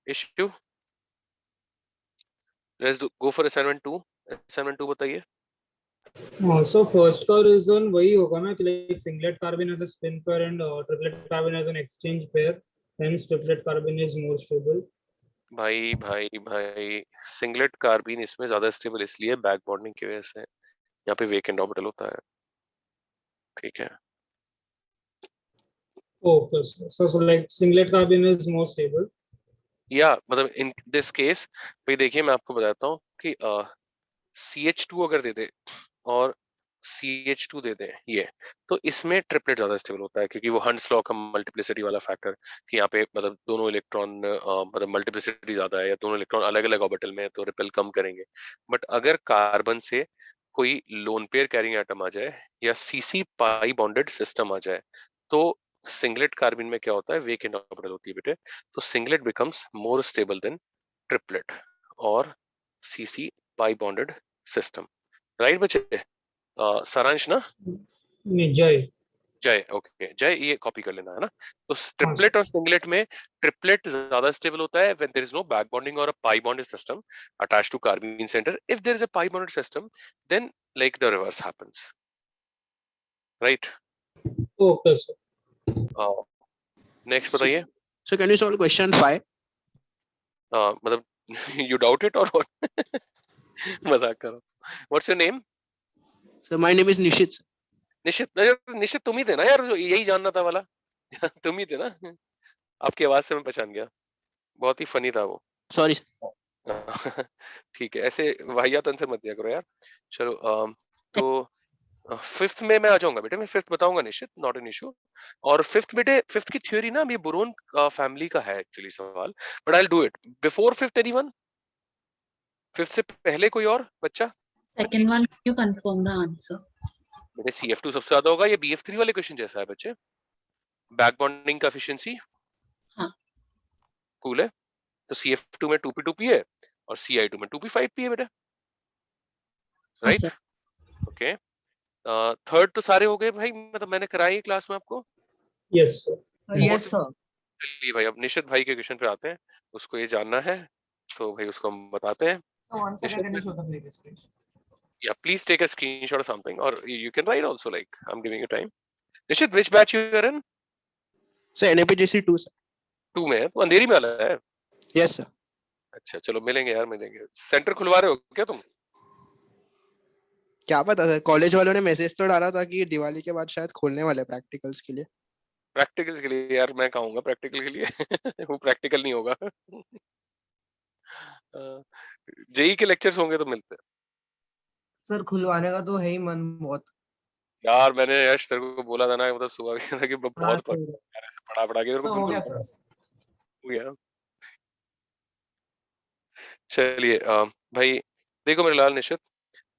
issue? Let's go for assignment 2. Assignment 2 बताइए.
So first का रीजन वही होगा ना कि like singlet carbon has a spin pair and triplet carbon has an exchange pair, hence triplet carbon is more stable.
भाई भाई भाई सिंगलेट कार्बीन इसमें ज्यादा स्टेबल इसलिए बैक बॉन्डिंग की वजह से, यहाँ पे वेकेंट ऑर्बिटल होता है, ठीक है।
Okay, so like singlet carbene is more stable.
या मतलब इन दिस केस भाई देखिए मैं आपको बताता हूँ कि CH2 अगर दे दे और CH2 दे दे ये, तो इसमें ट्रिपलेट ज्यादा स्टेबल होता है, क्योंकि वो हंट्स लॉ का मल्टीप्लिसिटी वाला फैक्टर कि यहाँ पे मतलब दोनों इलेक्ट्रॉन मतलब मल्टीप्लिसिटी ज्यादा है या दोनों इलेक्ट्रॉन अलग अलग ऑर्बिटल में है तो रिपेल कम करेंगे। बट अगर कार्बन से कोई लोन पेयर कैरिंग एटम आ जाए या CC पाई बॉन्डेड सिस्टम आ जाए, तो सिंगलेट कार्बिन में क्या होता है, वेकेंट ऑर्बिटल होती है बेटे, तो singlet becomes more stable then triplet और CC पाई बॉन्डेड सिस्टम। राइट बच्चे? सारांश ना?
नहीं, जय।
जय, ओके जय, ये कॉपी कर लेना है ना। तो
हाँ
ट्रिपलेट और सिंगलेट में ट्रिपलेट ज्यादा स्टेबल होता है when there is no back bonding और a pi bonded system attached to carbene center. If there is a pi bonded system then like the reverse happens, right?
Okay sir.
Next
So,
बताइए।
so can you solve question 5?
मतलब you doubt it और what? मजाक कर रहा हूँ। What's your name?
So my name is Nishit. sir.
Nishit, Nishit तुम ही थे ना यार, जो यही जानना था वाला? तुम ही थे ना? आपकी आवाज से मैं पहचान गया, बहुत ही फनी था वो।
Sorry. sir.
ठीक है, ऐसे वाहियात आंसर मत दिया करो यार। चलो तो फिफ्थ में मैं आ जाऊंगा बेटे, मैं फिफ्थ बताऊंगा निश्चित, नॉट एन इशू। और फिफ्थ बेटे, फिफ्थ की थ्योरी ना, ये बोरोन फैमिली का है एक्चुअली सवाल, but I will do it before fifth. Anyone? Fifth से पहले कोई और बच्चा?
Second one, you confirm the answer.
बेटे CF2 सबसे ज्यादा होगा, ये BF3 वाले क्वेश्चन जैसा है बच्चे। बैक बॉन्डिंग का एफिशिएंसी
हाँ।
कूल है, तो CF2 में 2p2p है और CI2 में 2p5p है बेटा,
हाँ
राइट?
सर।
ओके, थर्ड तो सारे हो गए भाई, मतलब मैंने कराई क्लास में आपको।
Yes sir.
Yes, sir.
चलिए भाई, अब निशित भाई के क्वेश्चन पे आते हैं, उसको ये जानना है तो भाई उसको हम बताते हैं।
So one second, can you
Nishit,
show the previous page?
yeah, please take a screenshot or something, or you can write also, like I'm giving you time. Nishit, which batch you are in?
So NAPJC 2. sir.
2 में है, तो अंधेरी में वाला है।
Yes, sir.
अच्छा चलो मिलेंगे यार, मिलेंगे। सेंटर खुलवा रहे हो क्या तुम?
क्या पता सर, कॉलेज वालों ने मैसेज तो डाला था कि दिवाली के बाद शायद खोलने वाले प्रैक्टिकल्स के लिए।
प्रैक्टिकल्स के लिए? यार मैं कहूँगा प्रैक्टिकल के लिए वो प्रैक्टिकल नहीं होगा। जेई के लेक्चर्स होंगे तो मिलते हैं
सर खुलवाने का तो है ही मन बहुत।
यार। मैंने यश तेरे को बोला था ना, मतलब सुबह गया था कि
हाँ
बहुत
सर।
पढ़ा पढ़ा के तेरे को
सर हो
बिल्कुल
गया
हो
सर।
गया। चलिए भाई देखो मेरे लाल निशित,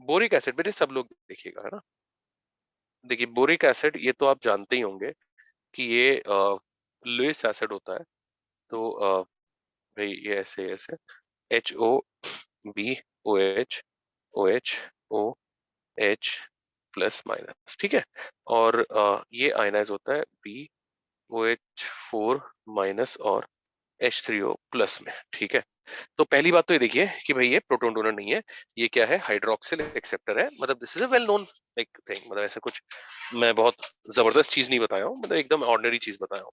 बोरिक एसिड बेटे सब लोग देखिएगा, है ना? देखिए बोरिक एसिड ये तो आप जानते ही होंगे कि ये लुईस एसिड होता है। तो भाई ये ऐसे ऐसे HOBOH प्लस माइनस, ठीक है। और ये आयनाइज होता है BOH4 माइनस और H3O प्लस में, ठीक है। तो पहली बात तो ये देखिए कि भाई ये प्रोटॉन डोनर नहीं है, ये क्या है, हाइड्रोक्सिल एक्सेप्टर है। मतलब this is a well known like thing, मतलब ऐसा कुछ मैं बहुत जबरदस्त चीज नहीं बताया हूँ, मतलब एकदम ऑर्डिनरी चीज बताया हूँ।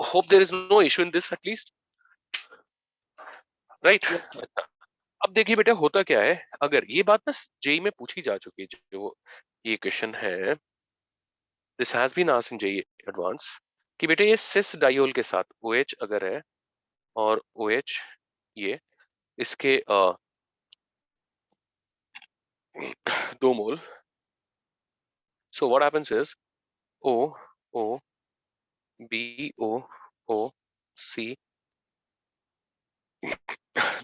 Hope there is no issue in this at least, right?
Yes, sir.
अब देखिए बेटा होता क्या है, अगर ये बात ना जेई में पूछी जा चुकी है, जो ये क्वेश्चन है, this has been asked in JEE advanced, कि बेटे ये सिस डायोल के साथ OH अगर है और OH ये इसके 2 मोल, so what happens is O BOO C,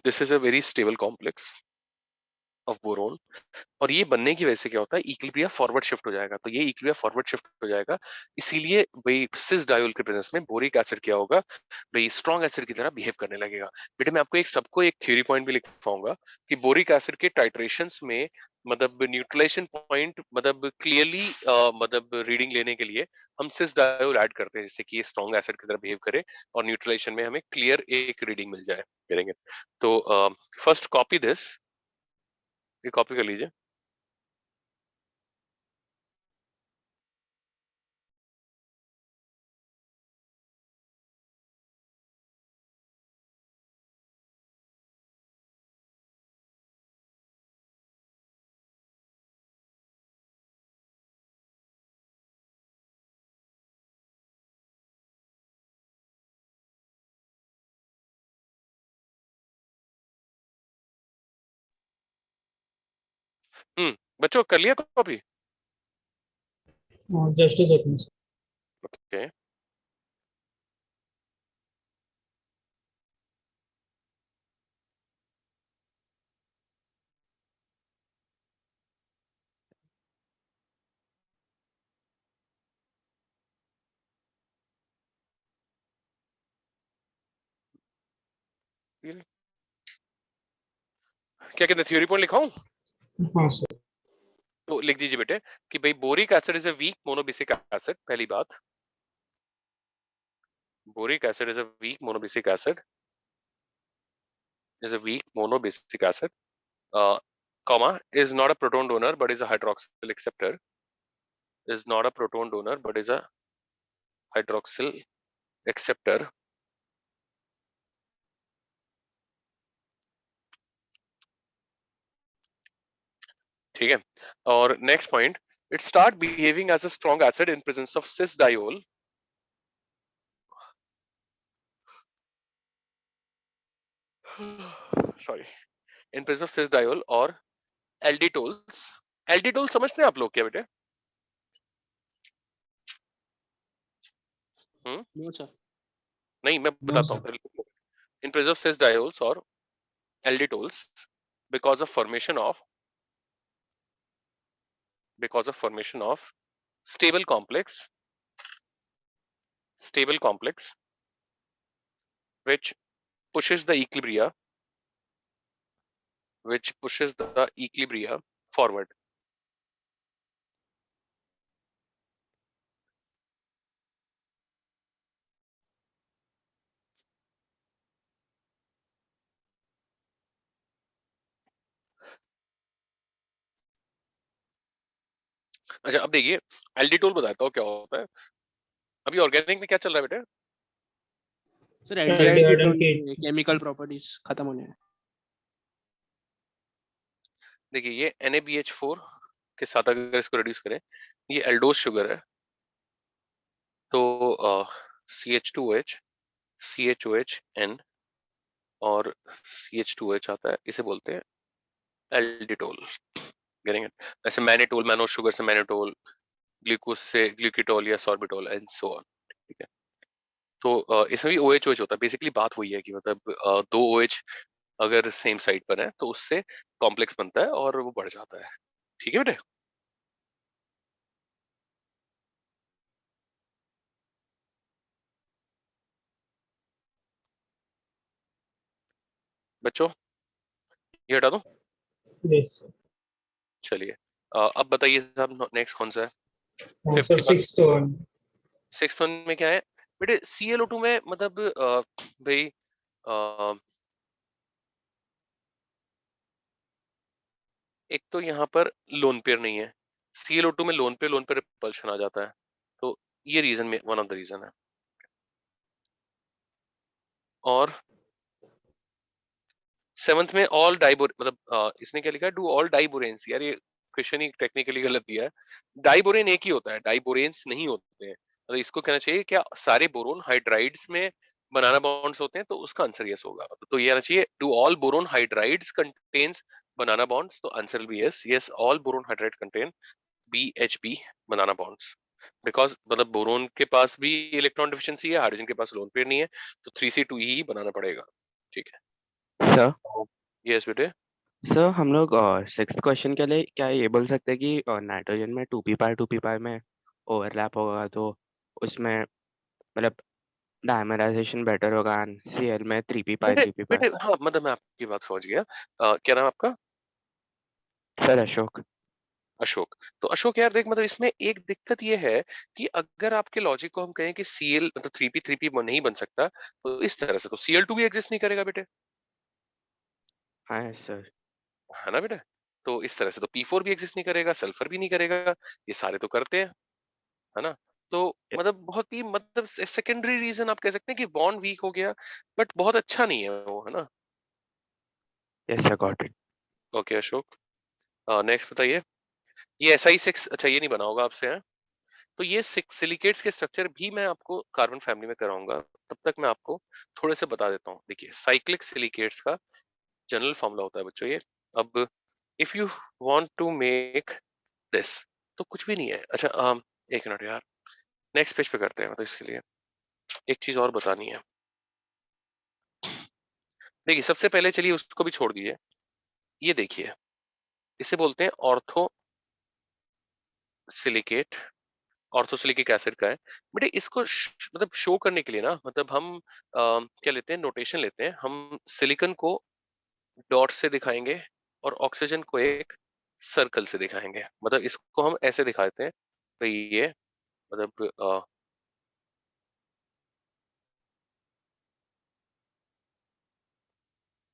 this is a very stable complex of boron, और ये बनने की वजह से क्या होता है, इक्विलिब्रिया फॉरवर्ड शिफ्ट हो जाएगा। तो ये इक्विलिब्रिया फॉरवर्ड शिफ्ट हो जाएगा, इसीलिए भाई सिस डायोल के प्रेजेंस में बोरिक एसिड क्या होगा भाई, स्ट्रॉन्ग एसिड की तरह बिहेव करने लगेगा। बेटे मैं आपको एक सबको एक थ्योरी पॉइंट भी लिखवाऊंगा कि बोरिक एसिड के टाइट्रेशंस में मतलब न्यूट्रलाइजेशन पॉइंट, मतलब क्लियरली मतलब रीडिंग लेने के लिए हम सिस डायोल ऐड करते हैं, जिससे कि ये स्ट्रॉन्ग एसिड की तरह बिहेव करे और न्यूट्रलाइजेशन में हमें क्लियर एक रीडिंग मिल जाए, करेंगे। तो फर्स्ट कॉपी दिस, ये कॉपी कर लीजिए। बच्चों कर लिया copy?
Just a second.
Okay क्या कहते हैं, थ्योरी पॉइंट लिखाऊं?
हाँ सर।
तो लिख दीजिए बेटे कि भाई boric acid is a weak monobasic acid. पहली बात, boric acid is a weak monobasic acid, is a weak monobasic acid, comma, is not a proton donor but is a hydroxyl acceptor, is not a proton donor but is a hydroxyl acceptor. ठीक है, और next point, it start behaving as a strong acid in presence of cis diol, sorry, in presence of cis diol और alditols. Alditol समझते हैं आप लोग क्या बेटे?
No sir.
नहीं, मैं
No,
बताता
sir.
हूँ। in presence of cis diols और alditols because of formation of stable complex which pushes the equilibria forward. अच्छा अब देखिए, एल्डिटोल बताता हूँ क्या होता है। अभी ऑर्गेनिक में क्या चल रहा है बेटे?
सर
एल्डिहाइड
एल्डिहाइड
की
केमिकल प्रॉपर्टीज खत्म होने हैं।
देखिए ये NaBH4 के साथ अगर इसको रिड्यूस करें, ये एल्डोस शुगर है, तो CH2OH CHOHN और CH2OH आता है, इसे बोलते हैं एल्डिटोल। Getting it? ऐसे मैनिटोल, मैनो शुगर से मैनिटोल, ग्लूकोज से ग्लूकिटोल या सॉर्बिटोल एंड सो ऑन। ठीक है, तो इसमें भी OH होता है। बेसिकली बात वही है कि मतलब दो OH अगर सेम साइड पर है तो उससे कॉम्प्लेक्स बनता है और वो बढ़ जाता है। ठीक है बेटे? बच्चों ये हटा दो।
Yes sir.
चलिए अब बताइए साहब, नेक्स्ट कौन सा है?
सर
फिफ्थ वाला।
Sixth one.
सिक्स्थ वन में क्या है बेटे? ClO2 में मतलब भाई एक तो यहाँ पर लोन पेयर नहीं है, ClO2 में लोन पे रिपल्शन आ जाता है, तो ये रीजन में वन ऑफ द रीजन है। और सेवंथ में ऑल डाइबोर, मतलब इसने क्या लिखा है? Do all diboranes. यार ये क्वेश्चन ही टेक्निकली गलत दिया है। डाइबोरेन एक ही होता है, डाइबोरेन्स नहीं होते हैं। मतलब इसको कहना चाहिए क्या सारे बोरोन हाइड्राइड्स में बनाना बॉन्ड्स होते हैं, तो उसका आंसर यस होगा। तो ये आना चाहिए, do all boron hydrides contains banana bonds, तो answer will be yes. Yes, all boron hydride contain BHB banana bonds, because मतलब बोरोन के पास भी इलेक्ट्रॉन डिफिशिएंसी है, हाइड्रोजन के पास लोन पेयर नहीं है, तो 3C2E ही बनाना पड़ेगा। ठीक है
सर
यस बेटे।
सर हम लोग सिक्स्थ क्वेश्चन के लिए क्या ये बोल सकते हैं कि नाइट्रोजन में 2p में ओवरलैप होगा, तो उसमें मतलब डायमराइजेशन बेटर होगा, Cl में 3p
बेटे
3p।
बेटे हाँ, मतलब मैं आपकी बात समझ गया। क्या नाम है आपका?
सर अशोक।
अशोक। तो अशोक यार देख, मतलब इसमें एक दिक्कत ये है कि अगर आपके लॉजिक को हम कहें कि Cl मतलब 3p नहीं बन सकता, तो इस तरह से तो Cl2 भी एग्जिस्ट नहीं करेगा बेटे,
हाँ सर।
है ना बेटे? तो इस तरह से तो P4 भी एग्जिस्ट नहीं करेगा, सल्फर भी नहीं करेगा, ये सारे तो करते हैं, है ना? तो मतलब बहुत ही मतलब सेकेंडरी रीजन आप कह सकते हैं कि बॉन्ड वीक हो गया, बट बहुत अच्छा नहीं है वो, है ना?
Yes sir, got it.
Okay Ashok, next बताइए। ये SI6, अच्छा ये नहीं बना होगा आपसे, है? तो ये सिलिकेट्स के स्ट्रक्चर भी मैं आपको कार्बन फैमिली में कराऊंगा, तब तक मैं आपको थोड़े से बता देता हूँ। देखिए साइक्लिक सिलिकेट्स का जनरल फॉर्मूला होता है बच्चों ये। अब if you want to make this, तो कुछ भी नहीं है। अच्छा एक मिनट यार, नेक्स्ट पेज पे करते हैं। मतलब इसके लिए एक चीज और बतानी है। देखिए सबसे पहले चलिए उसको भी छोड़ दीजिए, ये देखिए इसे बोलते हैं ऑर्थो सिलिकेट, ऑर्थोसिलिकिक एसिड का है। बेटे इसको मतलब शो करने के लिए ना, मतलब हम क्या लेते हैं, नोटेशन लेते हैं। हम सिलिकॉन को डॉट से दिखाएंगे और ऑक्सीजन को एक सर्कल से दिखाएंगे। मतलब इसको हम ऐसे दिखा देते हैं, तो ये मतलब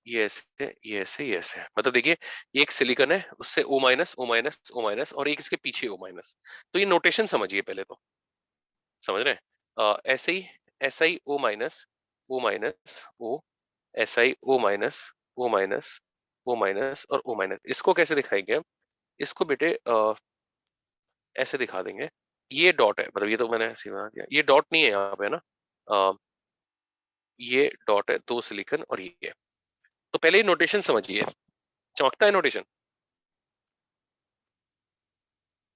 ये ऐसे, ये ऐसे, ये ऐसे। मतलब देखिए ये एक सिलिकॉन है, उससे O minus, O minus, O minus, और एक इसके पीछे O माइनस। तो ये नोटेशन समझिए पहले तो, समझ रहे हैं? ऐसे ही SiO minus, O minus, O, SiO minus, O minus, O minus और O माइनस। इसको कैसे दिखाएंगे हम? इसको बेटे ऐसे दिखा देंगे। ये डॉट है, मतलब ये तो मैंने ऐसे ही बना दिया, ये डॉट नहीं है यहाँ पे ना, अ, ये डॉट है, दो सिलिकॉन और ये। तो पहले ही नोटेशन समझिए, चमकता है नोटेशन।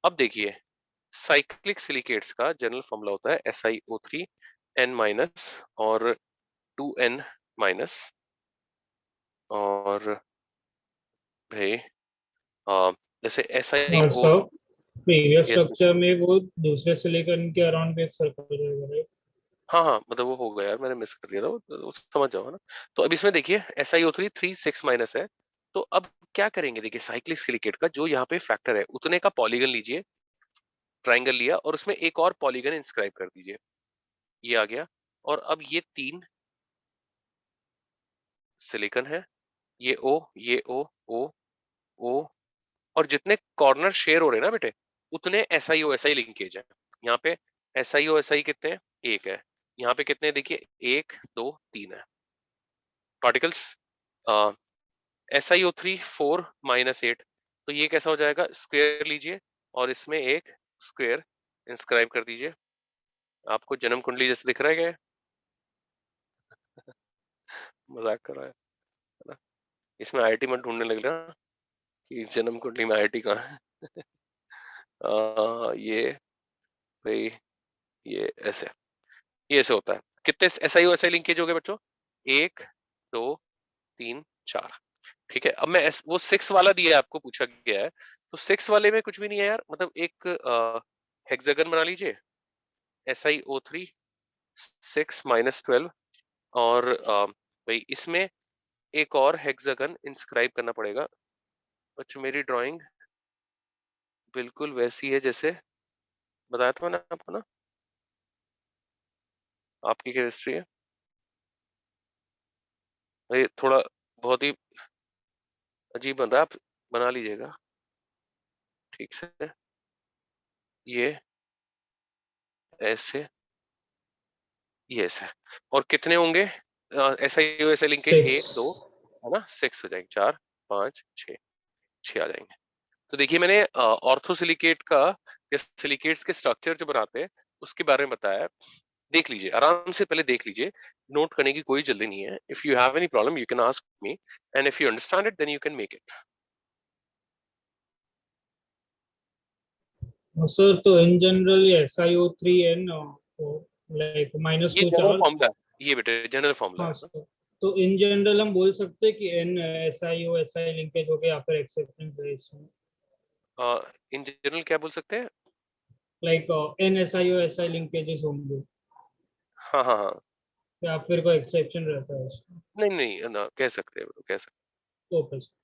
अब देखिए साइक्लिक सिलिकेट्स का जनरल फॉर्मूला होता है SiO3 N माइनस और 2N माइनस, और भाई जैसे
और
SiO,
सब प्रीवियस
यस,
स्ट्रक्चर में वो दूसरे सिलिकॉन के अराउंड भी एक सर्कल रहेगा, राइट?
हाँ हाँ, मतलब वो हो गया यार, मैंने मिस कर दिया था वो समझ जाओ ना। तो अब इसमें देखिए SiO3 3 6 माइनस है। तो अब क्या करेंगे, देखिए साइक्लिक सिलिकेट का जो यहाँ पे फैक्टर है उतने का पॉलीगन लीजिए, ट्राइंगल लिया और उसमें एक और पॉलीगन इंस्क्राइब कर दीजिए, ये आ गया। और अब ये तीन सिलिकॉन है, ये O, ये O, O, O, और जितने कॉर्नर शेयर हो रहे हैं ना बेटे, उतने SiO लिंकेज है। यहाँ पे SiO कितने हैं? एक है। यहाँ पे कितने हैं? देखिए 1 2 3 है पार्टिकल्स। SiO3 4 माइनस 8, तो ये कैसा हो जाएगा, स्क्वायर लीजिए और इसमें एक स्क्वायर इंस्क्राइब कर दीजिए। आपको जन्म कुंडली जैसे दिख रहा है क्या? मजाक कर रहा है ना? इसमें आईआईटी मत ढूंढने लग रहा कि जन्म कुंडली में आईआईटी कहाँ है। ये भाई, ये ऐसे होता है। कितने SiO लिंकेज हो गए बच्चों? 1 2 3 4। ठीक है, अब मैं वो 6 वाला दिया है, आपको पूछा गया है, तो 6 वाले में कुछ भी नहीं है यार। मतलब एक हेक्सागन बना लीजिए, SiO3 6 माइनस 12, और भाई इसमें एक और हेक्सागन इंस्क्राइब करना पड़ेगा। बच्चों मेरी ड्राइंग बिल्कुल वैसी है जैसे बताया था मैंने आपको ना, आपकी केमिस्ट्री है भाई, थोड़ा बहुत ही अजीब बन रहा है, आप बना लीजिएगा ठीक से। ये ऐसे, ये ऐसे, और कितने होंगे SiO लिंकेज? 1 2
6।
है ना, 6 हो जाएंगे, 4 5 6, 6 आ जाएंगे। तो देखिए मैंने ऑर्थोसिलिकेट का या सिलिकेट्स के स्ट्रक्चर जो बनाते हैं उसके बारे में बताया है। देख लीजिए आराम से, पहले देख लीजिए, नोट करने की कोई जल्दी नहीं है। If you have any problem you can ask me, and if you understand it then you can make it.
Sir तो इन जनरल ये SiO3N लाइक माइनस
ये
टू
जनरल
चार्ज।
फॉर्मूला है, ये बेटे जनरल फॉर्मूला
हाँ
है ना।
Sir, तो इन जनरल हम बोल सकते हैं कि N SiO SI लिंकेज हो गया, या फिर एक्सेप्शन है इसमें?
इन जनरल क्या बोल सकते हैं?
Like N SiO SI linkages होंगे,
हाँ हाँ हाँ,
या फिर कोई एक्सेप्शन रहता है इसमें?
नहीं नहीं ना, कह सकते हैं, कह सकते
ओके सर।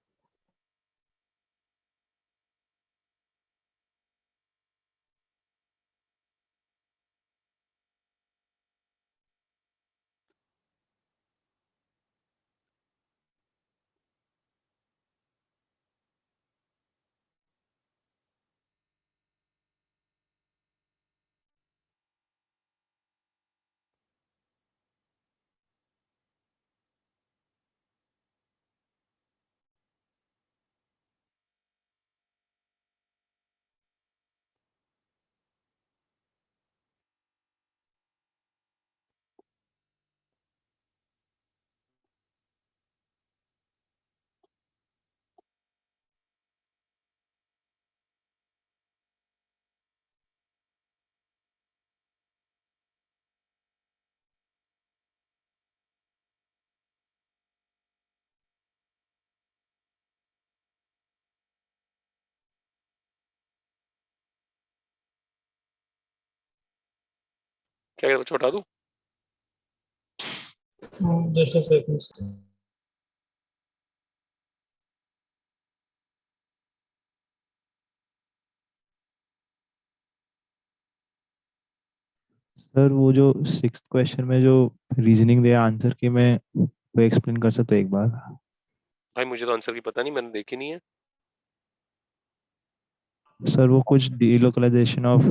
क्या बच्चों हटा दूं?
Just a second.
सर वो जो 6th क्वेश्चन में जो रीजनिंग दिया आंसर की, मैं वो एक्सप्लेन कर सकता हूँ एक बार?
भाई मुझे तो आंसर की पता नहीं, मैंने देखी नहीं है।
सर वो कुछ डीलोकलाइजेशन ऑफ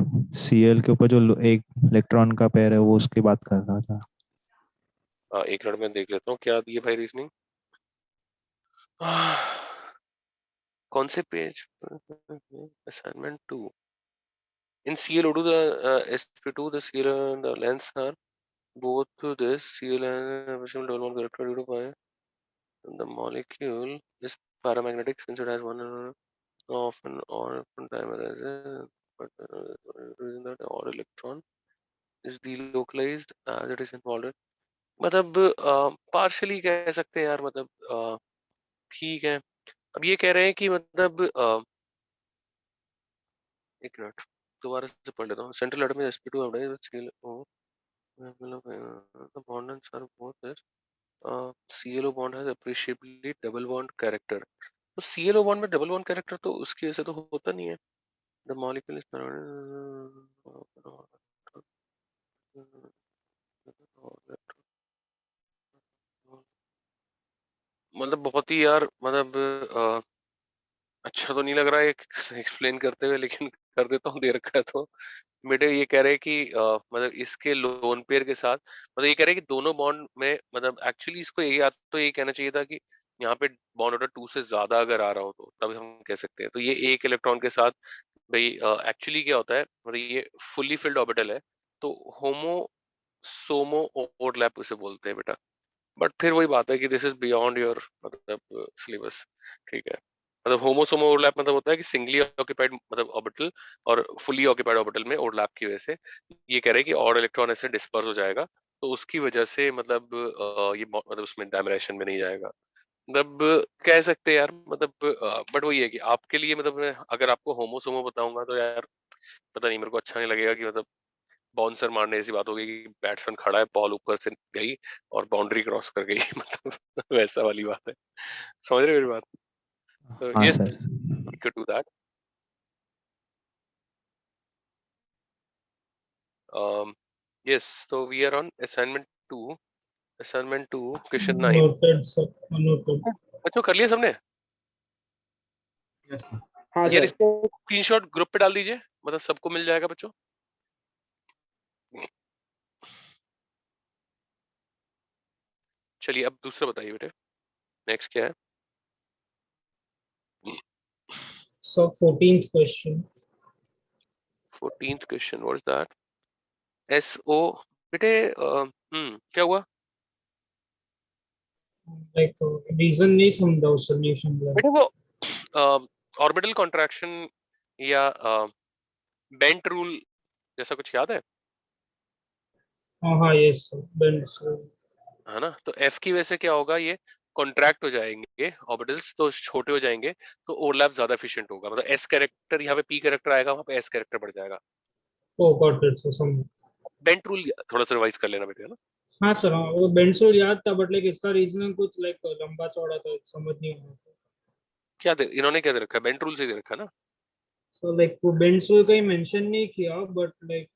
Cl के ऊपर जो एक इलेक्ट्रॉन का पेयर है वो उसकी बात कर रहा था।
एक मिनट में देख लेता हूँ क्या दिए भाई रीजनिंग। कौन से page? Assignment 2। In ClO2 the sp2 the Cl and the lengths are both this Cl and double bond character due to pi. The molecule is paramagnetic since it has one often dimerized, but reason that odd electron is delocalized as it is involved. मतलब partially कह सकते हैं यार, मतलब ठीक है। अब ये कह रहे हैं कि मतलब एक मिनट दोबारा से पढ़ लेता हूँ। सेंट्रल एटम में sp2 hybridized with ClO. The bonds are both this. ClO bond has appreciably double bond character. तो ClO bond में डबल बॉन्ड कैरेक्टर तो उसकी वजह से तो होता नहीं है। The molecule is मतलब बहुत ही यार, मतलब अच्छा तो नहीं लग रहा है एक्सप्लेन करते हुए, लेकिन कर देता हूँ, दे रखा है तो। बेटे ये कह रहे हैं कि मतलब इसके लोन पेयर के साथ, मतलब ये कह रहे हैं कि दोनों बॉन्ड में, मतलब एक्चुअली इसको या तो ये कहना चाहिए था कि यहाँ पे बॉन्ड ऑर्डर 2 से ज्यादा अगर आ रहा हो तो तब हम कह सकते हैं। तो ये एक इलेक्ट्रॉन के साथ भाई एक्चुअली क्या होता है, मतलब ये फुल्ली फिल्ड ऑर्बिटल है, तो होमो सोमो ओवरलैप उसे बोलते हैं बेटा। बट फिर वही बात है कि दिस इज बियॉन्ड योर मतलब सिलेबस। ठीक है, मतलब होमोसोमो ओवरलैप मतलब होता है कि सिंगली ऑक्यूपाइड मतलब ऑर्बिटल और फुली ऑक्यूपाइड ऑर्बिटल में ओवरलैप की वजह से ये कह रहे हैं कि ऑड इलेक्ट्रॉन ऐसे डिस्पर्स हो जाएगा, तो उसकी वजह से मतलब ये मतलब उसमें डायमेरेशन में नहीं जाएगा। मतलब कह सकते हैं यार, मतलब बट वही है कि आपके लिए मतलब मैं अगर आपको होमोसोमो बताऊंगा तो यार पता नहीं, मेरे को अच्छा नहीं लगेगा कि मतलब बाउंसर मारने ऐसी बात हो गई कि बैट्समैन खड़ा है, बॉल ऊपर से गई और बाउंड्री क्रॉस कर गई मतलब वैसा वाली बात है। समझ रहे हो मेरी बात? तो
हाँ
yes,
sir.
we could do that. Yes, so we are on assignment 2. Assignment 2, question 9.
Noted, sir. Noted.
बच्चों कर लिया सबने?
हाँ
यार
सर।
इसको स्क्रीनशॉट ग्रुप पे डाल दीजिए, मतलब सबको मिल जाएगा बच्चों। चलिए अब दूसरा बताइए बेटे, नेक्स्ट क्या है?
So 14th question.
14th question, what is that? SO बेटे क्या हुआ
Like reason नहीं समझा उस solution में.
बेटे? वो ऑर्बिटल कॉन्ट्रैक्शन या बेंट रूल जैसा कुछ याद है?
हाँ yes sir. Bends.
है ना? तो F की वजह से क्या होगा, ये कॉन्ट्रैक्ट हो जाएंगे ऑर्बिटल्स, तो छोटे हो जाएंगे, तो ओवरलैप ज्यादा एफिशिएंट होगा। मतलब S कैरेक्टर यहाँ पे P कैरेक्टर आएगा, वहाँ पे S कैरेक्टर बढ़ जाएगा।
Oh got it sir. समझ.
बेंट रूल थोड़ा सा रिवाइज कर लेना बेटे, है ना?
हाँ सर, हाँ वो बेंड्स रूल याद था, बट लाइक इसका रीजनिंग कुछ लाइक लंबा चौड़ा था, समझ नहीं आ रहा था.
क्या इन्होंने क्या दे रखा है? बेंट रूल से दे रखा है ना?
So like वो बेंड्स रूल कहीं मेंशन नहीं किया, बट लाइक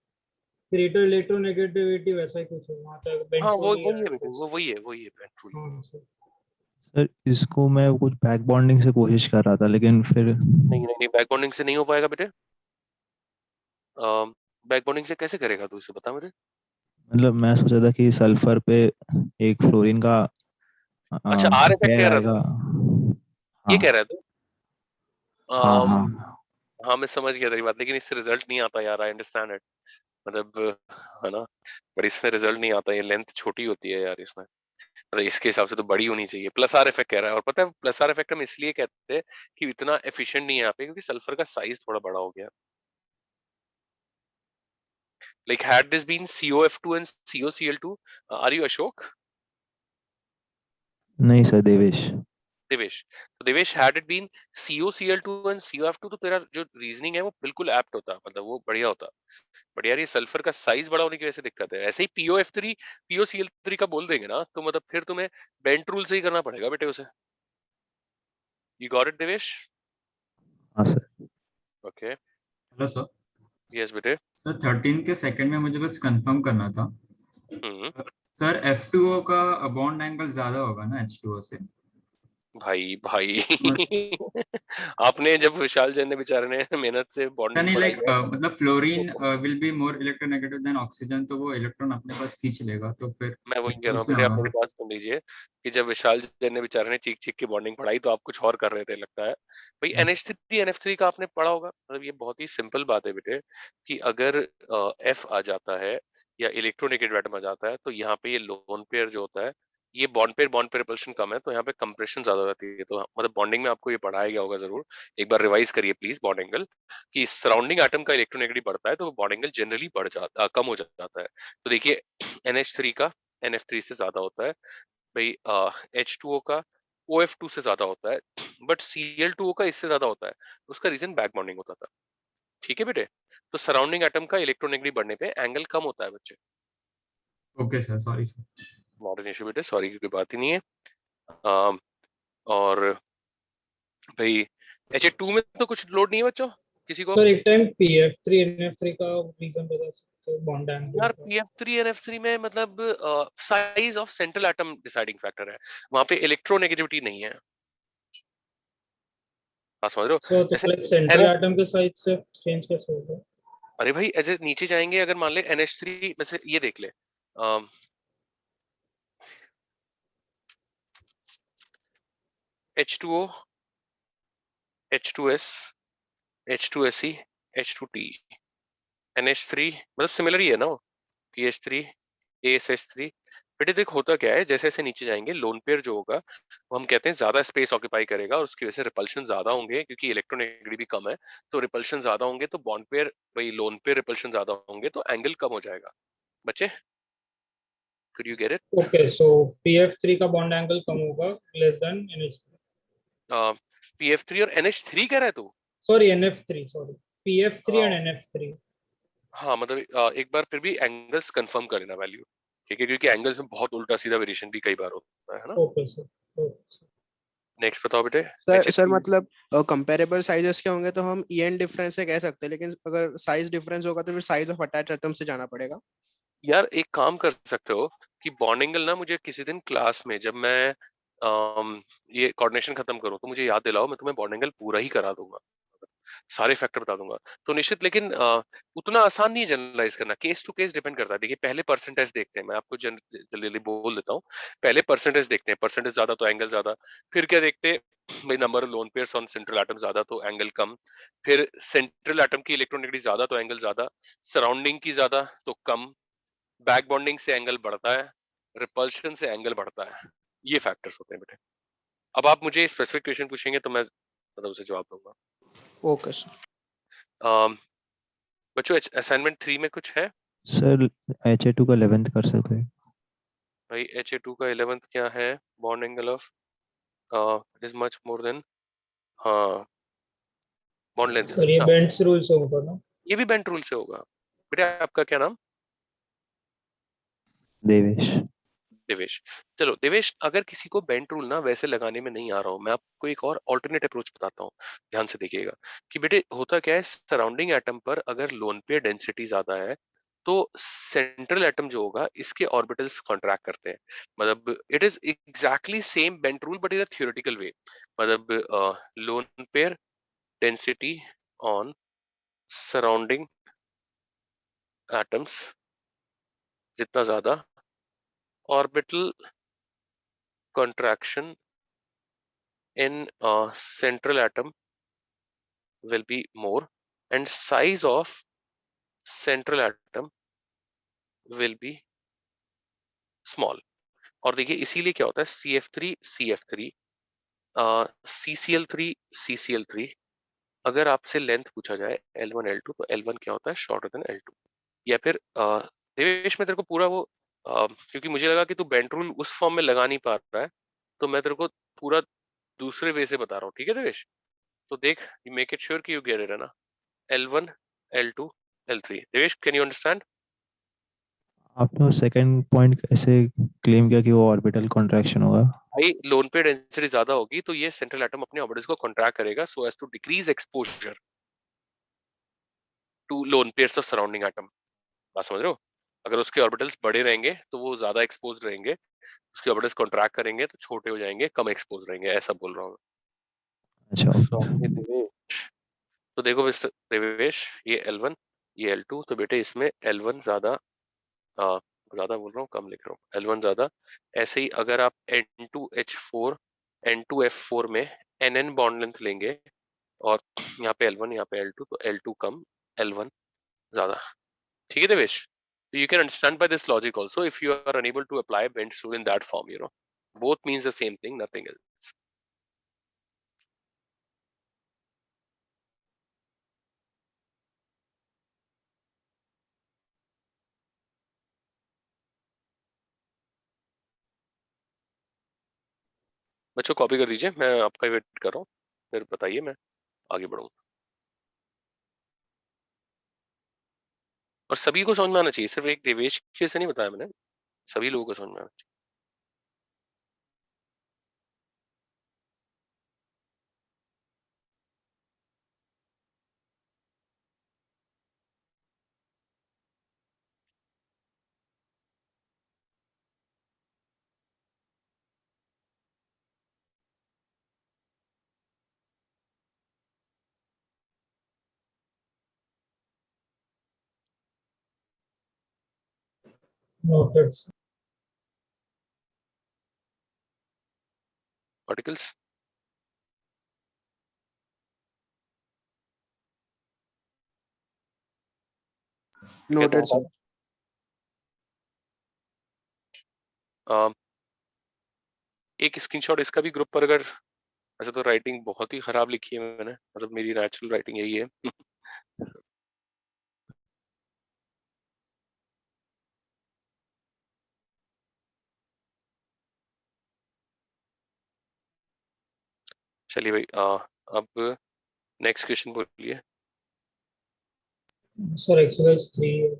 क्रिएटर इलेक्ट्रोनेगेटिविटी वैसा ही कुछ है वहाँ तक.
हाँ
बेंड्स
वो
रूल ही
वही
है
है बेटे,
कुछ.
वो वही है बेंट रूल।
हाँ सर.
सर इसको मैं कुछ बैक बॉन्डिंग से कोशिश कर रहा था, लेकिन फिर
नहीं बैक बॉन्डिंग से नहीं हो पाएगा बेटे। बैक बॉन्डिंग से कैसे करेगा तू, इसे बता मुझे।
मतलब मैं सोचा था कि सल्फर पे एक फ्लोरीन का
अच्छा आर इफेक्ट
पेयर
कह रहा
आएगा।
था, ये
हाँ
कह रहा है तू?
हाँ
अम,
हाँ।
हाँ मैं समझ गया तेरी बात, लेकिन इससे रिजल्ट नहीं आता यार, आई अंडरस्टैंड इट। मतलब है ना, बट इसमें रिजल्ट नहीं आता, ये लेंथ छोटी होती है यार इसमें, मतलब इसके हिसाब से तो बड़ी होनी चाहिए। प्लस आर इफेक्ट कह रहा है, और पता है प्लस आर इफेक्ट हम इसलिए कहते हैं कि इतना एफिशिएंट नहीं है यहाँ पे, क्योंकि सल्फर का साइज थोड़ा बड़ा हो गया। Like had this been COF2 and COCl2, are you Ashok?
नहीं सर, देवेश।
देवेश, तो Devesh had it been COCl2 and COF2 तो तेरा जो रीजनिंग है वो बिल्कुल एप्ट होता, मतलब वो बढ़िया होता। बट यार ये सल्फर का साइज बड़ा होने की वजह से दिक्कत है। ऐसे ही POF3 POCl3 का बोल देंगे ना, तो मतलब फिर तुम्हें बेंट रूल से ही करना पड़ेगा बेटे उसे। You got it Devesh?
हाँ सर।
Okay,
hello sir.
यस बेटे।
सर 13 के सेकंड में मुझे बस कंफर्म करना था
हम्म,
सर, F2O का बॉन्ड एंगल ज्यादा होगा ना H2O से?
भाई भाई आपने जब विशाल जैन ने बेचारे ने मेहनत से बॉन्डिंग
नहीं,
पढ़ाई
लाइक
है
मतलब fluorine will be more electronegative than oxygen, तो वो इलेक्ट्रॉन अपने पास खींच लेगा, तो फिर
मैं वही कह रहा हूँ
उसमें
बेटे, आप
होगा
मेरी
ना?
बात सुन लीजिए कि जब विशाल जैन ने बेचारे ने चीख चीख के बॉन्डिंग पढ़ाई तो आप कुछ और कर रहे थे लगता है। भाई NH3 NF3 का आपने पढ़ा होगा, मतलब ये बहुत ही सिंपल बात है बेटे कि अगर F आ जाता है या इलेक्ट्रोनेगेटिव एटम आ जाता है तो यहाँ पे ये लोन पेयर जो होता है, ये बॉन्ड पे रिपल्शन कम है तो यहाँ पे कंप्रेशन ज्यादा होती है। तो मतलब बॉन्डिंग में आपको ये पढ़ाया गया होगा जरूर, एक बार रिवाइज करिए प्लीज बॉन्ड एंगल, कि सराउंडिंग एटम का इलेक्ट्रोनेगेटिव बढ़ता है तो बॉन्ड एंगल जनरली बढ़ जाता कम हो जाता है। तो देखिए NH3 का NF3 से ज्यादा होता है भाई, H2O का OF2 से ज्यादा होता है, बट Cl2O का इससे ज्यादा होता है। उसका रीजन बैक बॉन्डिंग होता था। ठीक है बेटे, तो सराउंडिंग एटम का इलेक्ट्रोनेगेटिव बढ़ने पे एंगल कम होता है बच्चे।
Okay sir, sorry sir.
Not an issue बेटे, सॉरी की कोई बात ही नहीं है। अम, और भाई HA2 में तो कुछ लोड नहीं है बच्चों किसी को?
सर एक टाइम PF3 NF3 का रीजन बता सकते हो बॉन्ड एंगल
यार
का?
PF3 NF3 में मतलब size of central atom deciding factor है, वहां पे इलेक्ट्रोनेगेटिविटी नहीं है। हाँ समझ रहे हो?
सो तो
जैसे
लाइक सेंट्रल
NF,
एटम के साइज से चेंज कैसे होगा?
अरे भाई ऐसे नीचे जाएंगे अगर मान ले NH3 वैसे ये देख ले, H2O H2S H2SE H2T NH3 मतलब सिमिलर ही है ना वो, PH3 ASH3। बेटे देख होता क्या है, जैसे जैसे नीचे जाएंगे लोन पेयर जो होगा वो हम कहते हैं ज्यादा स्पेस ऑक्यूपाई करेगा और उसकी वजह से रिपल्शन ज्यादा होंगे क्योंकि इलेक्ट्रोनेगेटिविटी भी कम है। तो रिपल्शन ज्यादा होंगे तो बॉन्ड पेयर वही लोन पेयर रिपल्शन ज्यादा होंगे तो एंगल कम हो जाएगा। बच्चे could you get it?
Okay, so PF3 का बॉन्ड एंगल कम होगा लेस देन NH3।
PF3 और NH3 कह रहा है तू?
Sorry NF3, sorry PF3 and NF3।
हाँ मतलब एक बार फिर भी एंगल्स कंफर्म कर लेना वैल्यू, ठीक है, क्योंकि एंगल्स में बहुत उल्टा सीधा वेरिएशन भी कई बार होता है ना।
Okay sir, okay.
नेक्स्ट बताओ बेटे।
सर मतलब कंपेरेबल साइजेस के होंगे तो हम EN डिफरेंस से कह सकते हैं, लेकिन अगर साइज डिफरेंस होगा तो फिर साइज ऑफ अटैच एटम से जाना पड़ेगा।
यार एक काम कर सकते हो कि बॉन्ड एंगल ना मुझे किसी दिन क्लास में जब मैं ये कोऑर्डिनेशन खत्म करूं तो मुझे याद दिलाओ, मैं तुम्हें बॉन्ड एंगल पूरा ही करा दूंगा, सारे फैक्टर बता दूंगा तो निश्चित। लेकिन उतना आसान नहीं है जनरलाइज करना, केस टू केस डिपेंड करता है। देखिए पहले परसेंटेज देखते हैं, मैं आपको जल्दी बोल देता हूँ। पहले परसेंटेज देखते हैं, परसेंटेज ज्यादा तो एंगल ज्यादा। फिर क्या देखते हैं भाई, number of lone pairs on central atom ज्यादा तो एंगल कम। फिर सेंट्रल एटम की इलेक्ट्रोनेगेटिविटी ज्यादा तो एंगल ज्यादा, सराउंडिंग की ज्यादा तो कम, बैक बॉन्डिंग से एंगल बढ़ता है, रिपल्शन से एंगल बढ़ता है। ये फैक्टर्स होते हैं बेटे। अब आप मुझे स्पेसिफिक क्वेश्चन पूछेंगे तो मैं मतलब उसे जवाब दूंगा।
Okay sir.
बच्चों असाइनमेंट 3 में कुछ है?
सर HA2 का 11th कर सकते हैं?
भाई HA2 का 11th क्या है? Bond angle of is much more than, हाँ बॉन्ड लेंथ,
सर ये
हाँ
बेंट्स रूल से होगा ना?
ये भी बेंट रूल से होगा। बेटा आपका क्या नाम?
देवेश।
देवेश। चलो देवेश, अगर किसी को बेंट रूल ना वैसे लगाने में नहीं आ रहा हो, मैं आपको एक और ऑल्टरनेट अप्रोच बताता हूँ, ध्यान से देखिएगा कि बेटे होता क्या है, सराउंडिंग एटम पर अगर लोन पेयर डेंसिटी ज्यादा है तो सेंट्रल एटम जो होगा इसके ऑर्बिटल्स कॉन्ट्रैक्ट करते हैं। मतलब it is exactly same bent rule but in a theoretical way. मतलब lone pair density on surrounding atoms जितना ज्यादा, orbital contraction in central atom will be more and size of central atom will be small। और देखिए इसीलिए क्या होता है CF3 CF3 CCl3 CCl3, अगर आपसे लेंथ पूछा जाए L1 L2 तो L1 क्या होता है, शॉर्टर देन L2। या फिर देवेश में तेरे को पूरा वो क्योंकि मुझे लगा कि तू बेंट रूल उस फॉर्म में लगा नहीं पा रहा है तो मैं तेरे को पूरा दूसरे वे से बता रहा हूँ, ठीक है देवेश? तो देख, यू मेक इट श्योर कि यू गेट इट, है ना? L1, L2, L3. Devesh, can you understand?
आपने वो सेकंड पॉइंट कैसे क्लेम किया कि वो ऑर्बिटल कॉन्ट्रैक्शन होगा?
भाई लोन पेयर डेंसिटी ज्यादा होगी तो ये सेंट्रल एटम अपने ऑर्बिटल्स को कॉन्ट्रैक्ट करेगा so as to decrease exposure to lone pairs of surrounding atom. बात समझ रहे हो? अगर उसके ऑर्बिटल्स बड़े रहेंगे तो वो ज्यादा एक्सपोज रहेंगे, उसके ऑर्बिटल्स कॉन्ट्रैक्ट करेंगे तो छोटे हो जाएंगे, कम एक्सपोज रहेंगे, ऐसा बोल रहा हूँ।
अच्छा
देवेश, तो देखो मिस्टर देवेश, ये L1 ये L2, तो बेटे इसमें L1 ज्यादा, ज्यादा बोल रहा हूँ, कम लिख रहा हूँ, L1 ज्यादा। ऐसे ही अगर आप N2H4 N2F4 में NN बॉन्ड लेंथ लेंगे और यहाँ पे L1 यहाँ पे L2, तो L2 कम L1 ज्यादा, ठीक है Devesh? So you can understand by this logic also if you are unable to apply Bend's rule in that form, you know, both means the same thing, nothing else. बच्चों copy कर दीजिए, मैं आपका wait कर रहा हूँ, फिर बताइए, मैं आगे बढ़ूंगा। और सभी को समझ में आना चाहिए, सिर्फ एक देवेश के से नहीं बताया मैंने, सभी लोगों को समझ में आना चाहिए।
Noted.
Particles.
Noted, sir.
एक स्क्रीनशॉट इसका भी ग्रुप पर, अगर ऐसे तो राइटिंग बहुत ही खराब लिखी है मैंने, मतलब मेरी नेचुरल राइटिंग यही है। चलिए भाई, अब नेक्स्ट क्वेश्चन बोलिए।
Sir exercise 3।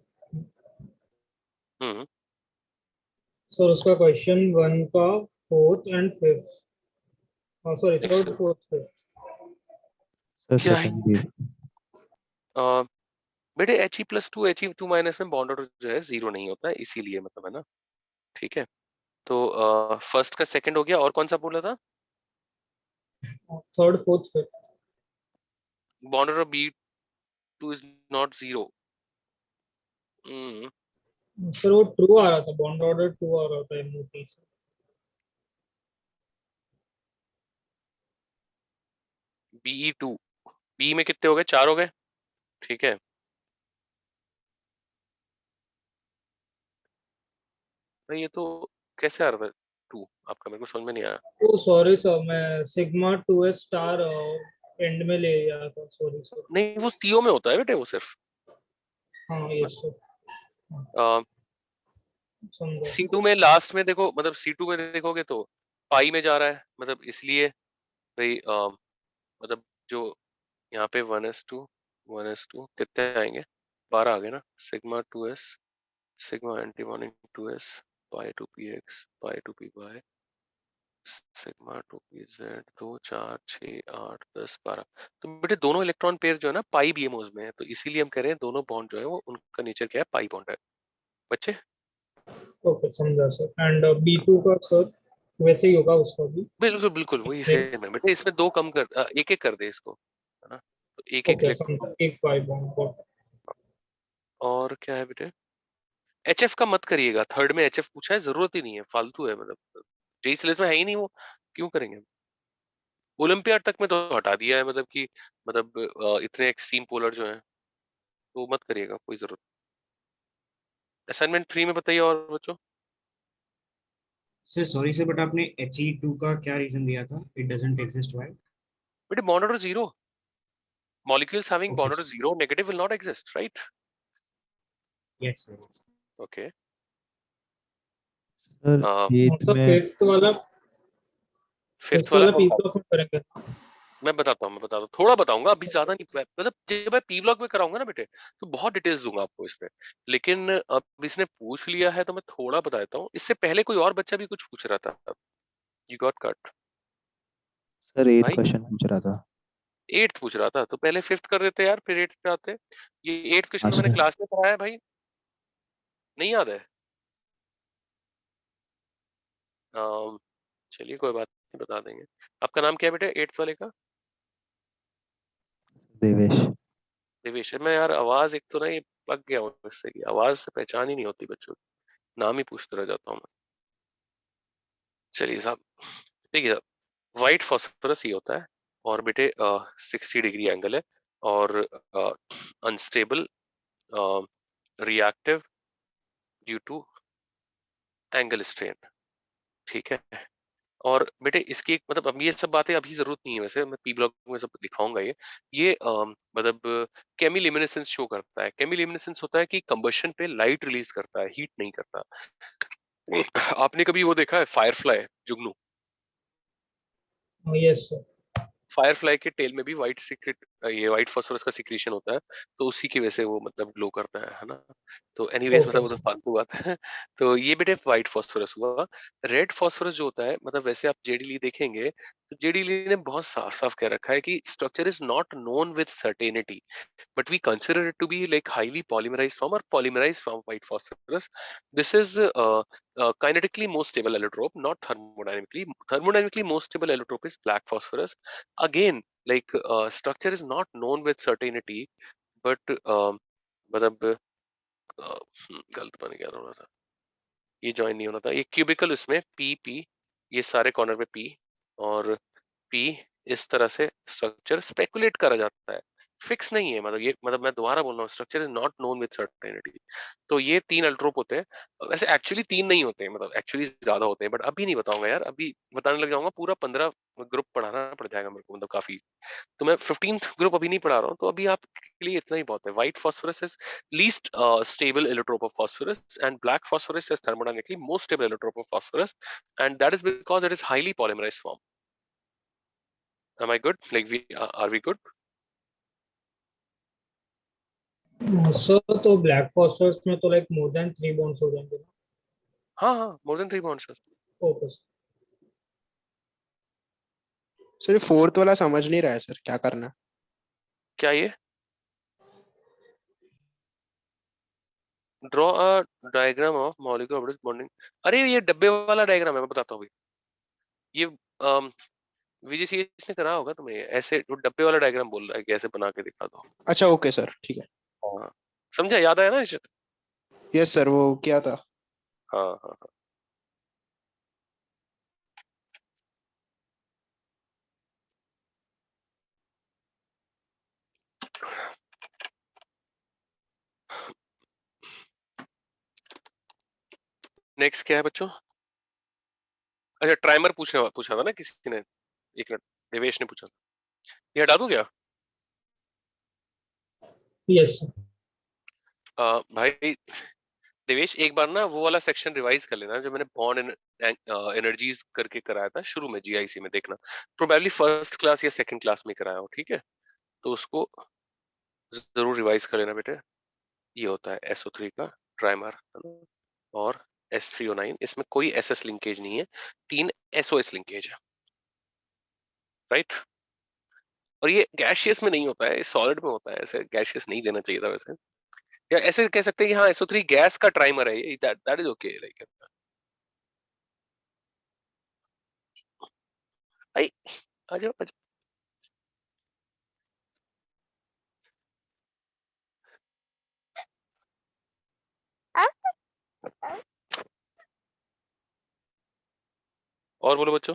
सर उसका क्वेश्चन 1 का 4th and 5th, sorry 3rd 4th 5th
क्या है बेटे? He+2 He2 माइनस में बॉन्ड ऑर्डर जो है 0 नहीं होता है, इसीलिए मतलब, है ना? ठीक है, तो फर्स्ट का सेकंड हो गया, और कौन सा बोला था?
3rd 4th 5th।
Bond order B2 is not 0।
Sir वो ट्रू आ रहा था, बॉन्ड ऑर्डर 2 आ रहा था MOT से।
BE2, बी में कितने हो गए? 4 हो गए, ठीक है। ये तो कैसे आ रहा था 2 आपका? मेरे को समझ में नहीं आया।
ओ सॉरी सर, मैं सिग्मा 2s स्टार एंड में ले गया था, सॉरी सर।
नहीं, वो CO में होता है बेटे, वो सिर्फ।
हाँ यस सर।
C2 में लास्ट में देखो, मतलब C2 में देखोगे तो पाई में जा रहा है, मतलब इसलिए भाई, मतलब जो यहाँ पे 1s2 कितने आएंगे? 12 आ गए ना। सिग्मा 2s सिग्मा एंटीमॉनिक 2s पाई 2px पाई 2py सिग्मा 2pz 2 4 6 8 10 12। तो बेटे दोनों इलेक्ट्रॉन पेयर जो है ना पाई BMOs में है, तो इसीलिए हम कह रहे हैं दोनों बॉन्ड जो है वो उनका नेचर क्या है? पाई बॉन्ड है बच्चे।
ओके समझा सर। एंड B2 का सर वैसे ही होगा उसका भी?
बिल्कुल बिल्कुल वही सेम है बेटे, इसमें 2 कम कर, एक एक कर दे इसको, है ना? तो एक एक
समझा, एक पाई बॉन्ड।
और क्या है बेटे? HF का मत करिएगा, थर्ड में HF पूछा है, जरूरत ही नहीं है, फालतू है, मतलब जेई सिलेबस में है ही नहीं वो, क्यों करेंगे? ओलंपियाड तक में तो हटा दिया है, मतलब कि मतलब इतने एक्सट्रीम पोलर जो हैं, तो मत करिएगा, कोई जरूरत। असाइनमेंट 3 में बताइए और बच्चों।
सर सॉरी सर, बट आपने He2 का क्या रीजन दिया था? It doesn't exist, why?
बेटे bond order 0, molecules having bond order 0 negative will not exist, right?
Yes sir.
Okay.
Sir 8th में
फिफ्थ वाला
फिफ्थ वाला
पी ब्लॉक में करेंगे।
मैं बताता हूँ थोड़ा बताऊंगा, अभी ज्यादा नहीं, मतलब जब मैं पी ब्लॉक में कराऊंगा ना बेटे तो बहुत डिटेल्स दूंगा आपको इसमें, लेकिन अब इसने पूछ लिया है तो मैं थोड़ा बता देता हूँ। इससे पहले कोई और बच्चा भी कुछ पूछ रहा था। You got cut
sir 8th
भाई?
क्वेश्चन पूछ रहा था।
8th पूछ रहा था तो पहले 5th कर देते यार, फिर 8th पे आते। ये 8th क्वेश्चन
हाँ
तो मैंने
सर।
क्लास में पढ़ाया है भाई, नहीं याद है? चलिए कोई बात नहीं, बता देंगे। आपका नाम क्या है बेटे 8th वाले का?
देवेश।
देवेश। मैं यार आवाज एक तो ना ये पक गया हूँ इससे कि आवाज से पहचान ही नहीं होती बच्चों की, नाम ही पूछते रह जाता हूँ मैं। चलिए साहब, ठीक है साहब, व्हाइट फॉस्फोरस ये होता है और बेटे 60 डिग्री एंगल है और unstable, reactive due to angle strain, ठीक है। और बेटे इसकी एक मतलब अब ये सब बातें अभी जरूरत नहीं है, वैसे मैं पी ब्लॉक में सब दिखाऊंगा। ये मतलब केमिल्यूमिनेसेंस शो करता है। केमिल्यूमिनेसेंस होता है कि कंबशन पे लाइट रिलीज करता है, हीट नहीं करता। आपने कभी वो देखा है फायरफ्लाई, जुगनू?
Yes sir.
फायरफ्लाई के टेल में भी व्हाइट सीक्रेट, ये व्हाइट फास्फोरस का सिक्रीशन होता है, तो उसी की वजह से वो मतलब ग्लो करता है ना। तो एनीवेज मतलब वो तो फालतू बात है। तो ये बेटे व्हाइट फास्फोरस हुआ। रेड फास्फोरस जो होता है, मतलब वैसे आप जेडीली देखेंगे तो जेडीली ने बहुत साफ साफ कह रखा है कि structure is not known with certainty, but we consider it to be like highly polymerized form or polymerized form of white phosphorus. This is kinetically most stable allotrope, not thermodynamically. Thermodynamically most stable allotrope is black phosphorus. Again, like structure is not known with certainty, but मतलब गलत बन गया थोड़ा सा, ये join नहीं होना था। ये क्यूबिकल इसमें पी पी, ये सारे कॉर्नर पे पी और पी, इस तरह से स्ट्रक्चर स्पेकुलेट करा जाता है, फिक्स नहीं है। मतलब ये मतलब मैं दोबारा बोल रहा हूँ, structure is not known with certainty. तो ये 3 अल्ट्रोप होते हैं। वैसे एक्चुअली 3 नहीं होते हैं, मतलब एक्चुअली ज्यादा होते हैं, बट अभी नहीं बताऊंगा यार, अभी बताने लग जाऊंगा पूरा 15 ग्रुप पढ़ाना पड़ जाएगा मेरे को, मतलब काफी। तो मैं 15th ग्रुप अभी नहीं पढ़ा रहा हूँ, तो अभी आपके लिए इतना ही बहुत है। White phosphorus is least stable allotrope of phosphorus and black phosphorus is thermodynamically most stable allotrope of phosphorus, and that is because it is highly polymerised form. Am I good? Like are we good?
Sir तो black phosphorus में तो like more than 3 bonds हो जाएंगे ना?
हाँ, more than 3 bonds, sir.
Okay
sir 4th वाला समझ नहीं रहा है सर, क्या करना है?
क्या ये? Draw a diagram of molecular orbital bonding. अरे ये डब्बे वाला डायग्राम है, मैं बताता हूँ अभी। ये VGCS ने करा होगा तुम्हें, ऐसे वो डब्बे वाला डायग्राम बोल रहा है कि ऐसे बना के दिखा दो।
अच्छा ओके सर, ठीक है।
हाँ, समझा? याद आया ना इशित?
यस सर, वो क्या था?
हाँ हाँ हाँ। नेक्स्ट क्या है बच्चों? अच्छा, ट्राइमर पूछा था ना किसी ने, एक मिनट, देवेश ने पूछा था। ये हटा दूं क्या?
यस
भाई देवेश, एक बार ना वो वाला सेक्शन रिवाइज कर लेना जो मैंने बॉन्ड एनर्जीज करके कराया था शुरू में जीआईसी में, देखना प्रोबेबली फर्स्ट क्लास या सेकंड क्लास में कराया हो, ठीक है? तो उसको जरूर रिवाइज कर लेना बेटे। ये होता है SO3 का ट्राइमर, है ना? और S3O9, इसमें कोई SS लिंकेज नहीं है, 3 SOS लिंकेज है, राइट? और ये गैशियस में नहीं होता है, सॉलिड में होता है। ऐसे गैशियस नहीं देना चाहिए था वैसे, या ऐसे कह सकते हैं कि हाँ SO3 गैस का ट्राइमर है ये, that is okay. Like I, आ जाओ आ जाओ। और बोलो बच्चों।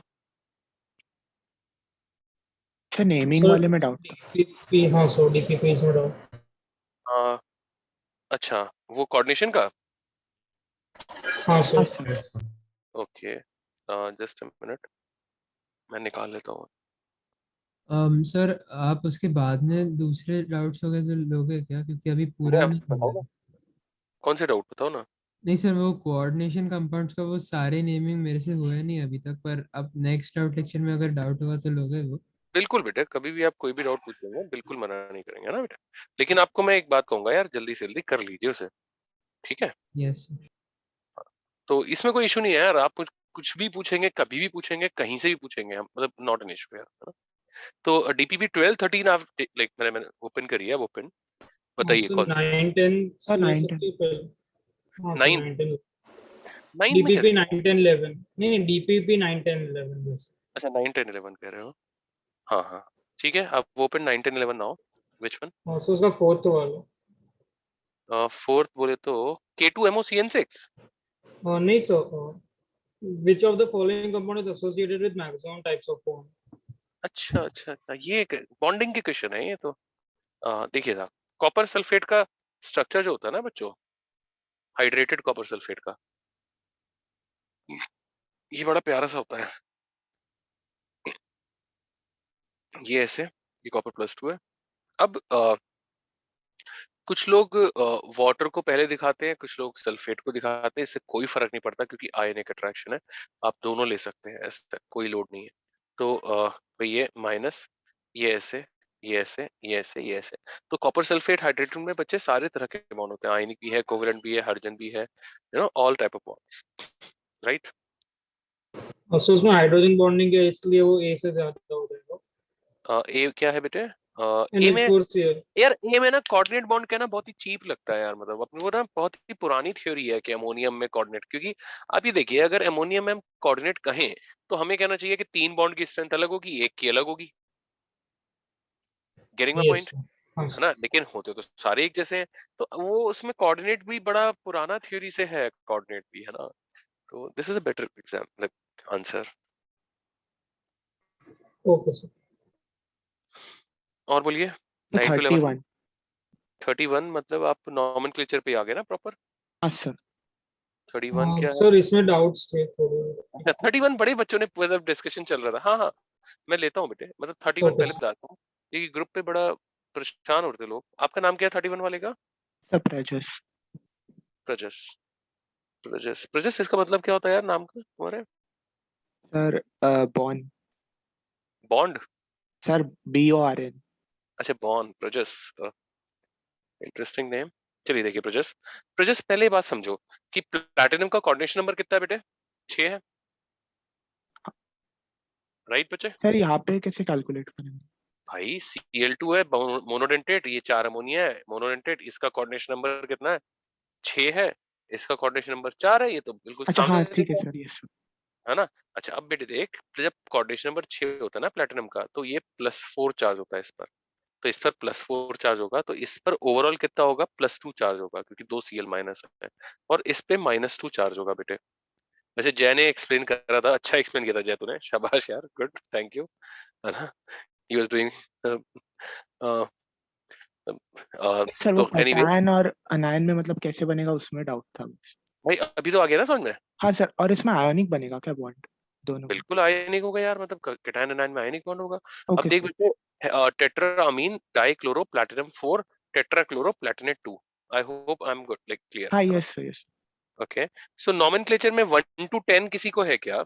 सर नेमिंग
सर
वाले में डाउट।
डीपीपी, हाँ सर डीपीपी इसमें डाउट।
हाँ अच्छा, वो कोऑर्डिनेशन का?
हाँ सर।
ओके, जस्ट अ मिनट, मैं निकाल लेता हूँ।
सर आप उसके बाद में दूसरे डाउट्स वगैरह तो लोगे क्या, क्योंकि अभी पूरा
मैं
नहीं
बताओ
हुआ
ना, कौन से डाउट बताओ ना।
नहीं सर, वो कोऑर्डिनेशन कंपाउंड्स का वो सारे नेमिंग मेरे से हुआ नहीं अभी तक, पर अब नेक्स्ट डाउट लेक्चर में अगर डाउट होगा तो लोगे वो।
बिल्कुल बेटे, कभी भी आप कोई भी डाउट पूछेंगे बिल्कुल मना नहीं करेंगे ना बेटा। लेकिन आपको मैं एक बात कहूंगा यार, जल्दी से जल्दी कर लीजिए उसे, ठीक है।
यस।
तो इसमें कोई इशू नहीं है यार, आप कुछ भी पूछेंगे, कभी भी पूछेंगे, कहीं से भी पूछेंगे, हम मतलब नॉट एन इशू यार, है ना। तो डीपीपी 12-13 आप लाइक मैंने ओपन करी है, ओपन बताइए
सर
कौन सी
9-10
सर
ले
9-10
सकते हैं पहले। हाँ सर
9
9-10,
9 में
डीपीपी
कैसे?
9-10-11, नहीं डीपीपी 9-10-11 वैसे।
अच्छा 9-10-11 कह रहे हो, हाँ हाँ ठीक है। आप ओपन 9-10-11 नाउ, विच वन?
और सर उसका फोर्थ वाला।
फोर्थ बोले तो K2MoCN6।
और नहीं sir, which of the following compound is associated with maximum types of bond?
अच्छा अच्छा अच्छा, ये बॉन्डिंग के क्वेश्चन है ये तो। देखिए साहब, कॉपर सल्फेट का स्ट्रक्चर जो होता है ना बच्चों, हाइड्रेटेड कॉपर सल्फेट का, ये बड़ा प्यारा सा होता है। ये ऐसे, ये कॉपर +2 है। अब कुछ लोग वाटर को पहले दिखाते हैं, कुछ लोग सल्फेट को दिखाते हैं, इससे कोई फर्क नहीं पड़ता क्योंकि आयनिक अट्रैक्शन है, आप दोनों ले सकते हैं, ऐसा कोई लोड नहीं है। तो ये माइनस, ये ऐसे, ये ऐसे, ये ऐसे, ये ऐसे। तो कॉपर सल्फेट हाइड्रेटेड में बच्चे सारे तरह के बॉन्ड होते हैं, आयनिक भी है, कोवेलेंट भी है, हर्जन भी है, all type of bonds, right.
और सर उसमें हाइड्रोजन बॉन्डिंग है इसलिए वो ए से ज्यादा हो जाएगा।
ए क्या है बेटे? ए में
NH4Cl।
यार, ए में ना कोऑर्डिनेट बॉन्ड कहना बहुत ही चीप लगता है यार, मतलब अपने को ना बहुत ही पुरानी थ्योरी है कि अमोनियम में कोऑर्डिनेट, क्योंकि आप ये देखिए, अगर अमोनियम में हम कोऑर्डिनेट कहें तो हमें कहना चाहिए कि 3 बॉन्ड की स्ट्रेंथ अलग होगी, एक की अलग होगी। Getting my
yes
point?
Sir, हाँ
है ना, लेकिन होते तो सारे एक जैसे हैं। तो वो उसमें कोऑर्डिनेट भी बड़ा पुराना थ्योरी से है, कोऑर्डिनेट भी, है ना। तो this is a better example answer.
Okay sir.
और बोलिए 9 to 11
31।
31 मतलब आप नॉमेनक्लेचर पे आ गए ना प्रॉपर।
हाँ सर।
31 क्या है?
सर इसमें डाउट्स थे थोड़े।
अच्छा 31 बड़े बच्चों ने मतलब डिस्कशन चल रहा था, हाँ हाँ मैं लेता हूँ बेटे, मतलब 31
ओके
पहले बताता हूँ, क्योंकि ग्रुप पे बड़ा परेशान हो रहे थे लोग। आपका नाम क्या है 31 वाले का?
सर प्रजस।
प्रजस। प्रजस, प्रजस इसका मतलब क्या होता है यार नाम का तुम्हारे?
सर बॉन।
बॉन्ड?
Sir BORN।
अच्छा बॉन्ड, प्रजस, इंटरेस्टिंग नेम। चलिए देखिए प्रजस, प्रजस पहले बात समझो कि प्लैटिनम का कोऑर्डिनेशन नंबर कितना है बेटे? 6 है, राइट बच्चे?
सर यहाँ पे कैसे कैलकुलेट करेंगे?
भाई Cl2 है मोनोडेंटेट, ये 4 अमोनिया है मोनोडेंटेट, इसका कोऑर्डिनेशन नंबर कितना है? 6 है। इसका कोऑर्डिनेशन नंबर 4 है, ये तो बिल्कुल
अच्छा
सामने
हाँ ठीक है
देखा
सर, यस।
है ना। अच्छा अब बेटे देख, तो जब कोऑर्डिनेशन नंबर 6 होता है ना प्लैटिनम का, तो ये +4 चार्ज होता है इस पर, तो इस पर +4 चार्ज होगा, तो इस पर ओवरऑल कितना होगा? +2 चार्ज होगा, क्योंकि 2 Cl माइनस है, और इस पे -2 चार्ज होगा बेटे। वैसे जय ने एक्सप्लेन कर रहा था, अच्छा एक्सप्लेन किया था जय तूने, शाबाश यार, गुड, थैंक यू, है ना। ही वाज डूइंग
सर वो
तो एनीवे
कैटायन और अनायन में मतलब कैसे बनेगा उसमें डाउट था मुझे।
भाई अभी तो आ गया ना समझ में।
हाँ सर, और इसमें आयोनिक बनेगा क्या बॉन्ड दोनों में?
बिल्कुल आयनिक होगा यार, मतलब कैटायन एनायन में आयनिक बॉन्ड होगा। अब
ओके
देख
सर।
बेटे, tetrammine dichloro platinum 4 tetrachloro platinate 2। I hope I am good, like clear,
हाँ
है ना।
Yes sir, yes.
Okay, so nomenclature में 1 to 10 किसी को है क्या?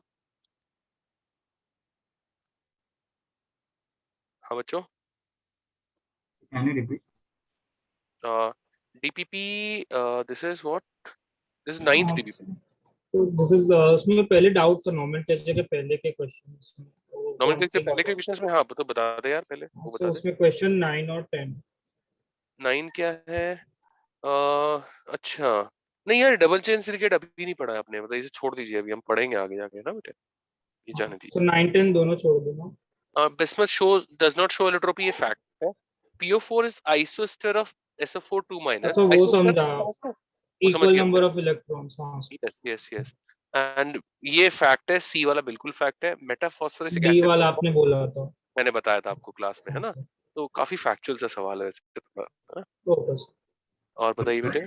हाँ बच्चों,
Can you repeat?
DPP, this is what, this is 9th DPP.
तो दिस इज उसमें पहले डाउट था नोमेनक्लेचर के पहले के क्वेश्चंस में, तो कौन
नोमेनक्लेचर
से
पहले के क्वेश्चंस में, हाँ तो बता दे यार, पहले वो बता
सो
दे।
उसमें क्वेश्चन 9 और 10।
9 क्या है? अच्छा, नहीं यार, डबल चेन सिलिकेट अभी नहीं पढ़ा है आपने, मतलब इसे छोड़ दीजिए, अभी हम पढ़ेंगे आगे जाके ना बेटे, ये जाने दीजिए।
सो 9-10 दोनों छोड़ देना।
Bismuth shows does not show allotropy, ये fact है। PO4 is isoester of SO4 2 minus।
अच्छा वो
Isoester
समझा,
समझते हो? वो समझ
इक्वल
गया
नंबर
हमने।
Of electrons. हाँ
यस यस यस, एंड ये फैक्ट है, सी वाला बिल्कुल फैक्ट है। मेटाफॉस्फोरिक
डी
एसिड
वाला आपने बोला था।
मैंने बताया था आपको क्लास में, है
हाँ
ना।
सर।
तो काफी फैक्चुअल सा सवाल है वैसे थोड़ा, है ना?
Okay sir.
और बताइए बेटे।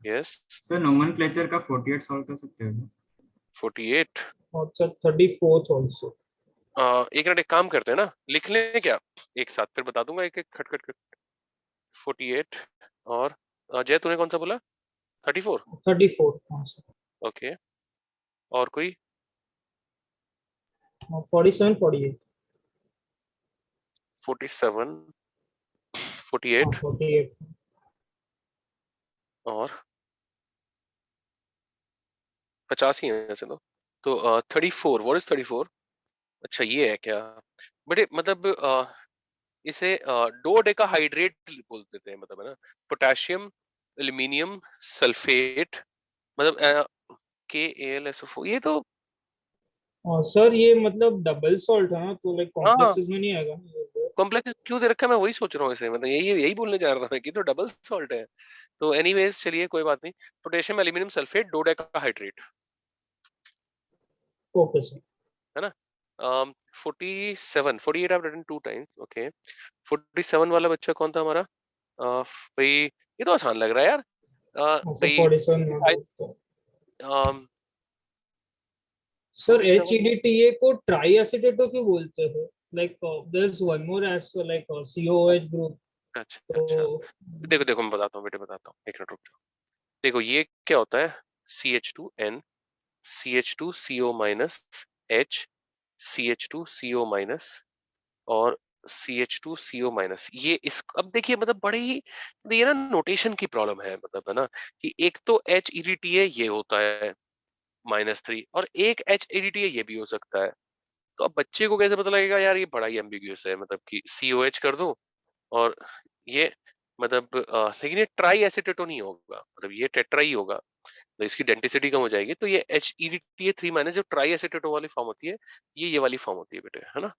यस
सर नोमेनक्लेचर का 48 सॉल्व कर सकते हो?
48।
और सर 34th ऑल्सो।
एक मिनट, एक काम करते हैं ना, लिख लें क्या एक साथ, फिर बता दूंगा एक एक खट खट खट। 48 और जय तूने कौन सा बोला? 34
34 हाँ सर
ओके और कोई
47 48
47
हाँ
48
48
और 50 ही है ऐसे तो 34 व्हाट इज 34 अच्छा ये है क्या बट मतलब इसे डोडेकाहाइड्रेट बोलते हैं मतलब है ना पोटेशियम एल्यूमिनियम सल्फेट मतलब KAlSO4 ये तो
सर ये मतलब डबल सॉल्ट है ना तो लाइक
हाँ
कॉम्प्लेक्सेस में नहीं आएगा
कॉम्प्लेक्स क्यों दे रखा है मैं वही सोच रहा हूँ इसे मतलब यही यही बोलने जा रहा था मैं कि तो डबल सॉल्ट है तो एनीवेज चलिए कोई बात नहीं potassium aluminium sulphate dodecahydrate
okay sir
है ना 47 I've written 2 times ओके 47 वाला बच्चा कौन था हमारा भाई ये तो आसान लग रहा है यार
सर
भाई
47 में तो सर
47
HEDTA को ट्राई एसिटेटो क्यों बोलते हैं like there is one more as like COOH group
अच्छा अच्छा
तो
देखो देखो मैं बताता हूँ बेटे बताता हूँ एक मिनट रुक जाओ देखो ये क्या होता है CH2N CH2CO minus H CH2CO minus और CH2CO माइनस ये इस अब देखिए मतलब बड़े ही ये ना नोटेशन की प्रॉब्लम है मतलब है ना कि एक तो HEDTA ये होता है -3 और एक HEDTA ये भी हो सकता है तो अब बच्चे को कैसे पता लगेगा यार ये बड़ा ही एम्बिग्यूअस है मतलब कि COH कर दो और ये मतलब लेकिन ये ट्राई एसीटेटो नहीं होगा मतलब ये टेट्रा ही होगा तो इसकी डेंसिटी कम हो जाएगी तो ये HEDTA3 माइनस जो ट्राई एसीटेटो वाली फॉर्म होती है ये वाली फॉर्म होती है बेटे है ना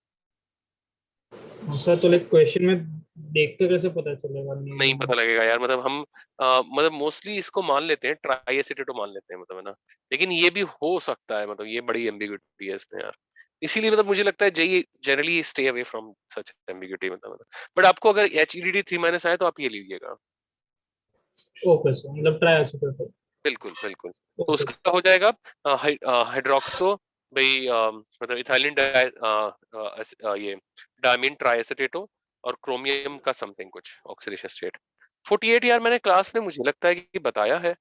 सर तो लाइक क्वेश्चन में देख के कैसे पता चलेगा
नहीं पता लगेगा यार मतलब हम मतलब मोस्टली इसको मान लेते हैं ट्राई एसीटेटो मान लेते हैं मतलब है ना लेकिन ये भी हो सकता है मतलब ये बड़ी एम्बिग्यूटी है इसमें यार इसीलिए मतलब मुझे लगता है JEE generally stay away from such ambiguity मतलब बट आपको अगर HEDD3 माइनस आए तो आप ये लीजिएगा
ओके सर मतलब ट्राई एसिटेटो
बिल्कुल बिल्कुल तो
ओके
उसका हो जाएगा हाइड्रोक्सो भाई मतलब इथाइलिन ये डायमीन ट्राइएसिटेटो और क्रोमियम का समथिंग कुछ ऑक्सीडेशन स्टेट 48 यार मैंने क्लास में मुझे लगता है कि बताया है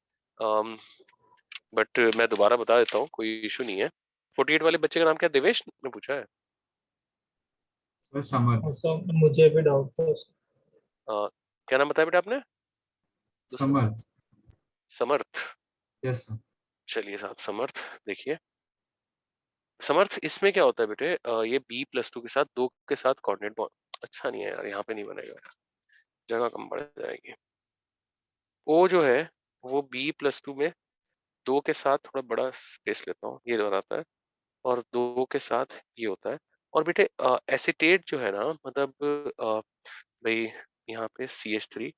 बट मैं दोबारा बता देता हूँ कोई इशू नहीं है 48 वाले बच्चे का नाम क्या देवेश ने पूछा है
समर्थ
सर मुझे भी डाउट था
क्या नाम बताया बेटा आपने
समर्थ
समर्थ
यस सर
चलिए साहब समर्थ देखिए समर्थ इसमें क्या होता है बेटे ये B+2 के साथ 2 के साथ कोऑर्डिनेट बॉन्ड अच्छा नहीं है यार यहाँ पे नहीं बनेगा यार जगह कम पड़ जाएगी O जो है वो B+2 में 2 के साथ थोड़ा बड़ा स्पेस लेता हूँ ये बनाता है और 2 के साथ ये होता है और बेटे एसीटेट जो है ना मतलब भाई यहाँ पे CH3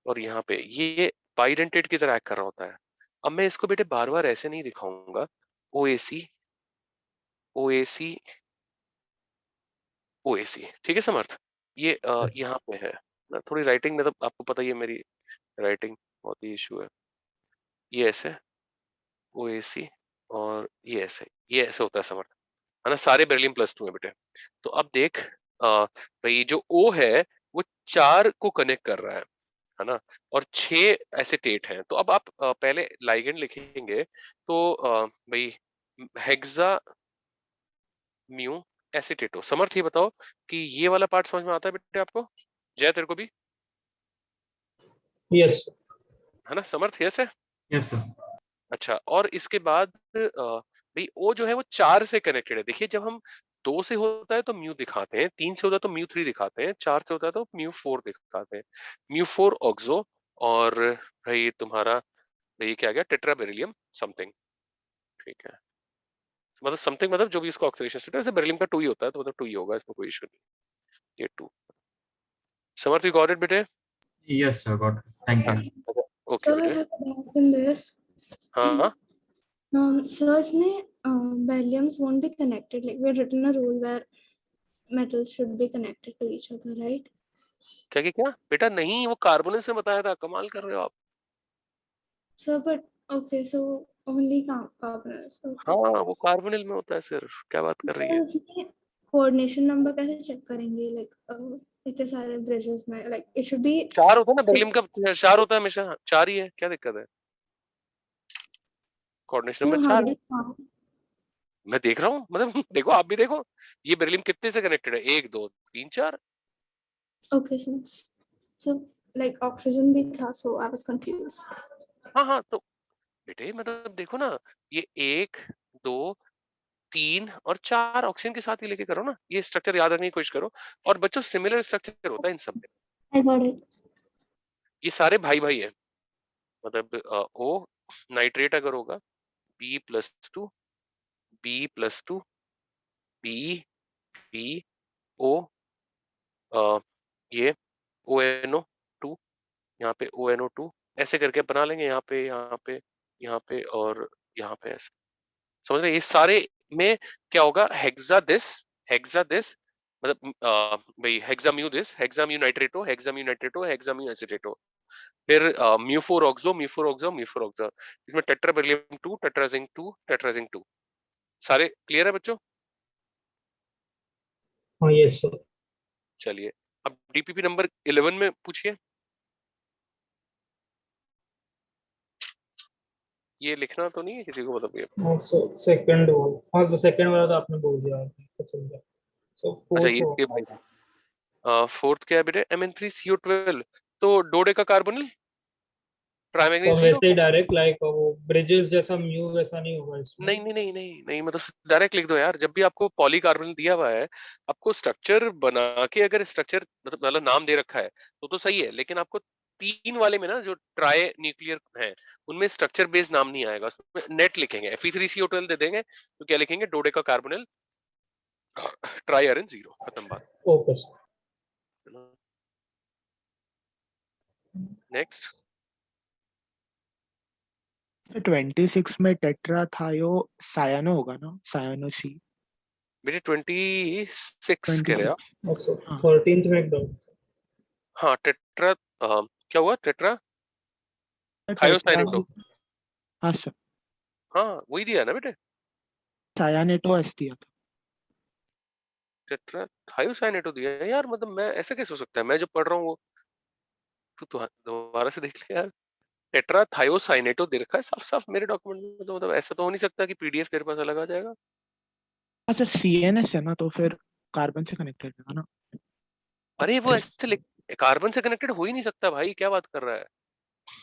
और यहाँ पे ये बाइडेंटेट की तरह एक्ट कर रहा होता है अब मैं इसको बेटे बार बार ऐसे नहीं दिखाऊंगा OAC OAC OAC ठीक है समर्थ ये यहाँ पे है ना थोड़ी राइटिंग मतलब आपको पता ही है मेरी राइटिंग बहुत ही इशू है ये ऐसे OAC और ये ऐसे होता है समर्थ है ना सारे बेरिलियम+2 है बेटे तो अब देख भाई जो O है वो 4 को कनेक्ट कर रहा है ना और 6 एसीटेट हैं तो अब आप पहले लाइगेंड लिखेंगे तो भाई हेक्सा म्यू एसीटेटो समर्थ ये बताओ कि ये वाला पार्ट समझ में आता है बेटे आपको जय तेरे को भी
यस
है ना समर्थ यस है
यस सर
अच्छा और इसके बाद भाई ओ जो है वो 4 से कनेक्टेड है देखिए जब हम 2 से होता है तो म्यू दिखाते हैं 3 से होता है तो म्यू 3 दिखाते हैं 4 से होता है तो म्यू 4 दिखाते हैं म्यू 4 ऑक्सो और भाई तुम्हारा भाई क्या गया टेट्रा बेरिलियम समथिंग ठीक है मतलब समथिंग मतलब जो भी इसका ऑक्सीडेशन स्टेट है बेरिलियम का 2 ही होता है तो मतलब 2 ही होगा इसमें कोई इशू नहीं ये 2 समर्थ यू गॉट इट बेटे
यस सर गॉट थैंक
हाँ
यू
ओके
So I
बेटे
have a doubt in this.
हाँ
So इसमें berylliums won't be connected. Like we've written a rule where metals should be connected to each other, right?
क्या बेटा नहीं वो carbonate से बताया था कमाल कर रहे हो आप
So but okay, so only carbonyls. Okay.
हाँ वो कार्बोनिल में होता है सिर्फ क्या बात कर रही है
तो इसमें coordination number कैसे चेक करेंगे? Like इतने सारे bridges में like it should be
4 होता है ना
six.
बेरिलियम का 4 होता है हमेशा 4 ही है क्या दिक्कत है कोऑर्डिनेशन
तो
नंबर
how
4
did
है।
you found?
मैं देख रहा हूँ, मतलब देखो आप भी देखो, ये बेरिलियम कितने से कनेक्टेड है, 1 2 3 4।
Okay, so like oxygen भी था, so I was confused.
हाँ हाँ, तो बेटे मतलब देखो ना, ये 1 2 3 और 4 ऑक्सीजन के साथ ही लेके करो ना, ये स्ट्रक्चर याद रखने की कोशिश करो। और बच्चों सिमिलर स्ट्रक्चर होता है इन सब में,
I got it.
ये सारे भाई भाई है। मतलब ओ नाइट्रेट अगर होगा B+2 B+2 B B O, ये ONO2, यहाँ पे ONO2, ऐसे करके बना लेंगे, यहाँ पे यहाँ पे यहाँ पे और यहाँ पे ऐसे। समझ रहे, ये सारे में क्या होगा, हेक्सा दिस मतलब भाई हेक्साम्यू दिस, हेक्साम्यू नाइट्रेटो, हेक्साम्यू नाइट्रेटो, हेक्साम्यू एसिटेटो, फिर म्यू4 ऑक्सो, म्यू4 ऑक्सो, म्यू4 ऑक्सो, इसमें टेट्रा बेरिलियम 2, टेट्राजिंक 2, टेट्राजिंक 2। सारे क्लियर है बच्चों?
हाँ यस सर।
चलिए अब डीपीपी नंबर 11 में पूछिए। ये लिखना तो नहीं है किसी को, मतलब ये
हाँ सर सेकंड वाला, हाँ सर सेकंड वाला तो आपने बोल दिया तो चल गया। सो
अच्छा
फोर्थ
ये भाई फोर्थ क्या है बेटे, Mn3CO12, तो डोडे का कार्बोनिल
तो
ट्राइमैग्नीशियन
वैसे ही
होगा।
डायरेक्ट लाइक वो ब्रिजेस जैसा म्यू वैसा नहीं होगा इसमें।
नहीं नहीं नहीं नहीं नहीं, मतलब डायरेक्ट लिख दो यार, जब भी आपको पॉलीकार्बोनिल दिया हुआ है, आपको स्ट्रक्चर बना के अगर स्ट्रक्चर मतलब नाम दे रखा है तो सही है, लेकिन आपको 3 वाले में ना जो ट्राई न्यूक्लियर है उनमें स्ट्रक्चर बेस्ड नाम नहीं आएगा, उसमें नेट लिखेंगे, Fe3CO12 दे देंगे तो क्या लिखेंगे, डोडे का कार्बोनिल ट्राई आयरन 0, खत्म बात।
Okay sir.
नेक्स्ट
26 में टेट्रा थायो सायानो होगा ना, सायानो सी।
बेटे 26 कह रहे हो आप?
अच्छा 13th में एक डाउट।
हाँ टेट्रा, क्या हुआ, टेट्रा थायोसाइनेटो,
हाँ सर,
हाँ वही दिया है ना बेटे,
सायानेटो एस दिया था।
टेट्रा थायोसाइनेटो दिया है यार, मतलब मैं ऐसे कैसे हो सकता है, मैं जो पढ़ रहा हूँ वो तो दोबारा से देख ले यार। टेट्रा थायोसाइनेटो दे रखा है साफ साफ मेरे डॉक्यूमेंट में, तो मतलब ऐसा तो हो नहीं सकता कि पीडीएफ तेरे पास अलग आ जाएगा।
हाँ सर CNS है ना, तो फिर कार्बन से कनेक्टेड है ना।
अरे वो ऐसे कार्बन से कनेक्टेड हो ही नहीं सकता भाई, क्या बात कर रहा है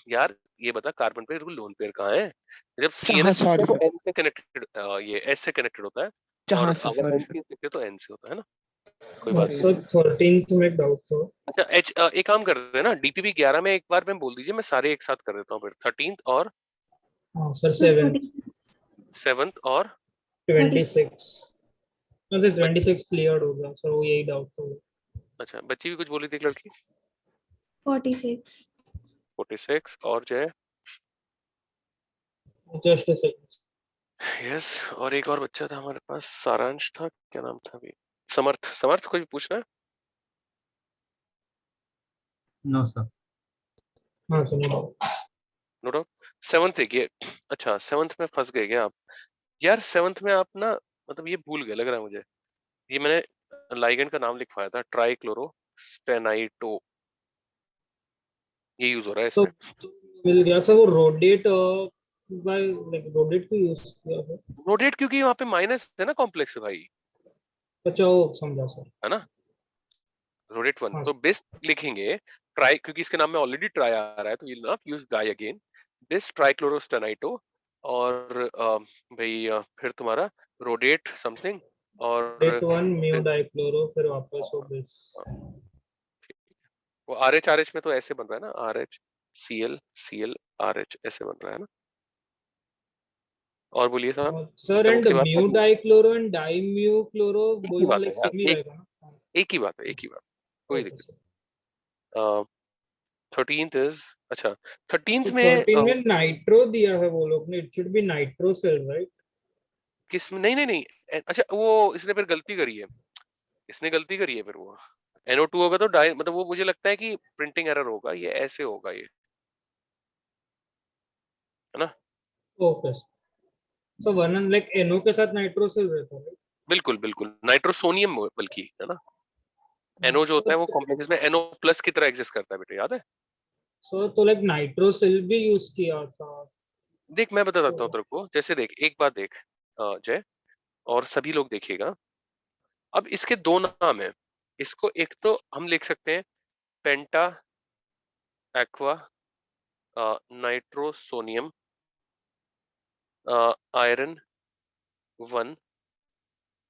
यार, ये बता कार्बन पे बिल्कुल लोन पेयर कहाँ है, जब
हाँ
CNS
सॉरी
लिखते
सर,
हैं तो N से कनेक्टेड, ये S से कनेक्टेड होता है,
हाँ
और
सर
अगर
सॉरी सर।
NCS लिखते तो N से होता है ना, कोई बात नहीं।
सर 13th में एक डाउट था।
अच्छा एक काम करते हैं ना, डीपीपी 11 में एक बार में बोल दीजिए, मैं सारे एक साथ कर देता हूँ, फिर 13th और
हाँ सर 7th
7th और
26। सर 26 क्लियर हो गया सर, वो यही डाउट था।
अच्छा बच्ची भी कुछ बोली थी एक लड़की,
46.
46 और जय,
जस्ट अ सेकंड।
यस, और एक और बच्चा था हमारे पास, सारांश था, क्या नाम था अभी, समर्थ, समर्थ कोई पूछना है?
No sir.
हाँ sir no doubt.
No doubt. 7th एक ये, अच्छा 7th में फंस गए क्या आप यार, 7th में आप ना मतलब ये भूल गए लग रहा है मुझे, ये मैंने लाइगेंड का नाम लिखवाया था, ट्राइक्लोरोस्टेनाइटो, ये यूज हो रहा है
सो
इसमें।
मिल गया सर, वो रोडेट बाय लाइक रोडेट को यूज किया है।
रोटेट क्योंकि वहां पे माइनस है ना कॉम्प्लेक्स है भाई,
अच्छा वो समझा सर।
है ना, रोडेट 1
हाँ
तो बेस लिखेंगे, ट्राई क्योंकि इसके नाम में ऑलरेडी ट्राई आ रहा है तो will not use di again, bis trichlorostannato, और भाई फिर तुम्हारा रोडेट समथिंग, और
रोडेट 1 म्यू
फिर
डाइक्लोरो फिर वापस वो बेस।
वो RH में तो ऐसे बन रहा है ना, RH Cl ऐसे बन रहा है ना, और बोलिए साहब
सर
जब
एंड
उसके बाद
mu dichloro and di mu chloro
एक ही
बोलना
बात है
लाइक
यार,
सेम ही रहेगा ना।
एक ही बात है, एक ही बात, कोई
ओके
दिक्कत।
सर।
13th इज, अच्छा 13th
तो
में
13 में नाइट्रो दिया है वो लोग ने, it should be nitrosyl right.
किस में, नहीं नहीं नहीं अच्छा वो इसने फिर गलती करी है, इसने गलती करी है फिर वो NO2 होगा तो डाई, मतलब वो मुझे लगता है कि प्रिंटिंग एरर होगा, ये ऐसे होगा ये, है ना,
okay sir one like NO के साथ नाइट्रो सेल रहता है।
बिल्कुल बिल्कुल नाइट्रोसोनियम बल्कि, है ना, NO जो होता है वो कॉम्प्लेक्स में NO+ की तरह एग्जिस्ट करता है बेटे, याद है?
सर तो लाइक नाइट्रो सेल भी यूज किया था।
देख मैं बता सकता हूँ तेरे को, जैसे देख एक बात देख जय और सभी लोग देखिएगा, अब इसके दो नाम है, इसको एक तो हम लिख सकते हैं पेंटा एक्वा नाइट्रोसोनियम आयरन 1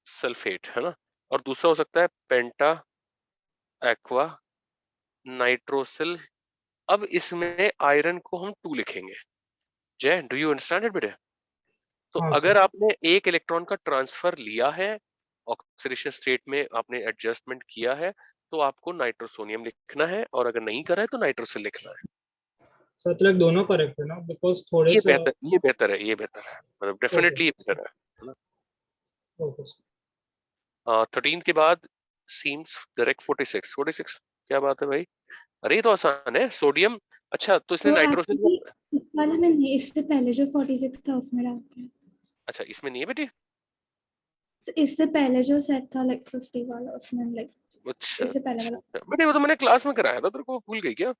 सल्फेट, है ना, और दूसरा हो सकता है पेंटा एक्वा नाइट्रोसिल। अब इसमें आयरन को हम 2 लिखेंगे। जय, डू यू अंडरस्टैंड इट बेटे? तो
हाँ
अगर
सर।
आपने एक इलेक्ट्रॉन का ट्रांसफर लिया है, ऑक्सीडेशन स्टेट में आपने एडजस्टमेंट किया है, तो आपको नाइट्रोसोनियम लिखना है, और अगर नहीं करा है तो नाइट्रोसिल लिखना है।
सर तो लाइक दोनों करेक्ट है ना, बिकॉज थोड़े
ये
से
बेहतर ये बेहतर है, ये बेहतर है, मतलब डेफिनेटली ये बेहतर है ना।
Okay sir.
13 के बाद सीम्स डायरेक्ट 46 46 क्या बात है भाई, अरे ये तो आसान है, सोडियम। अच्छा तो इसने
तो
नाइट्रोसिल
एक्चुअली इस वाले में नहीं, इससे पहले जो 46 था उसमें डालते हैं।
अच्छा इसमें नहीं है बेटी?
तो इससे पहले जो सेट था लाइक 50 वाला, उसमें लाइक
अच्छा
इससे पहले वाला।
बेटे वो तो मैंने क्लास में कराया था, तेरे को भूल गई क्या?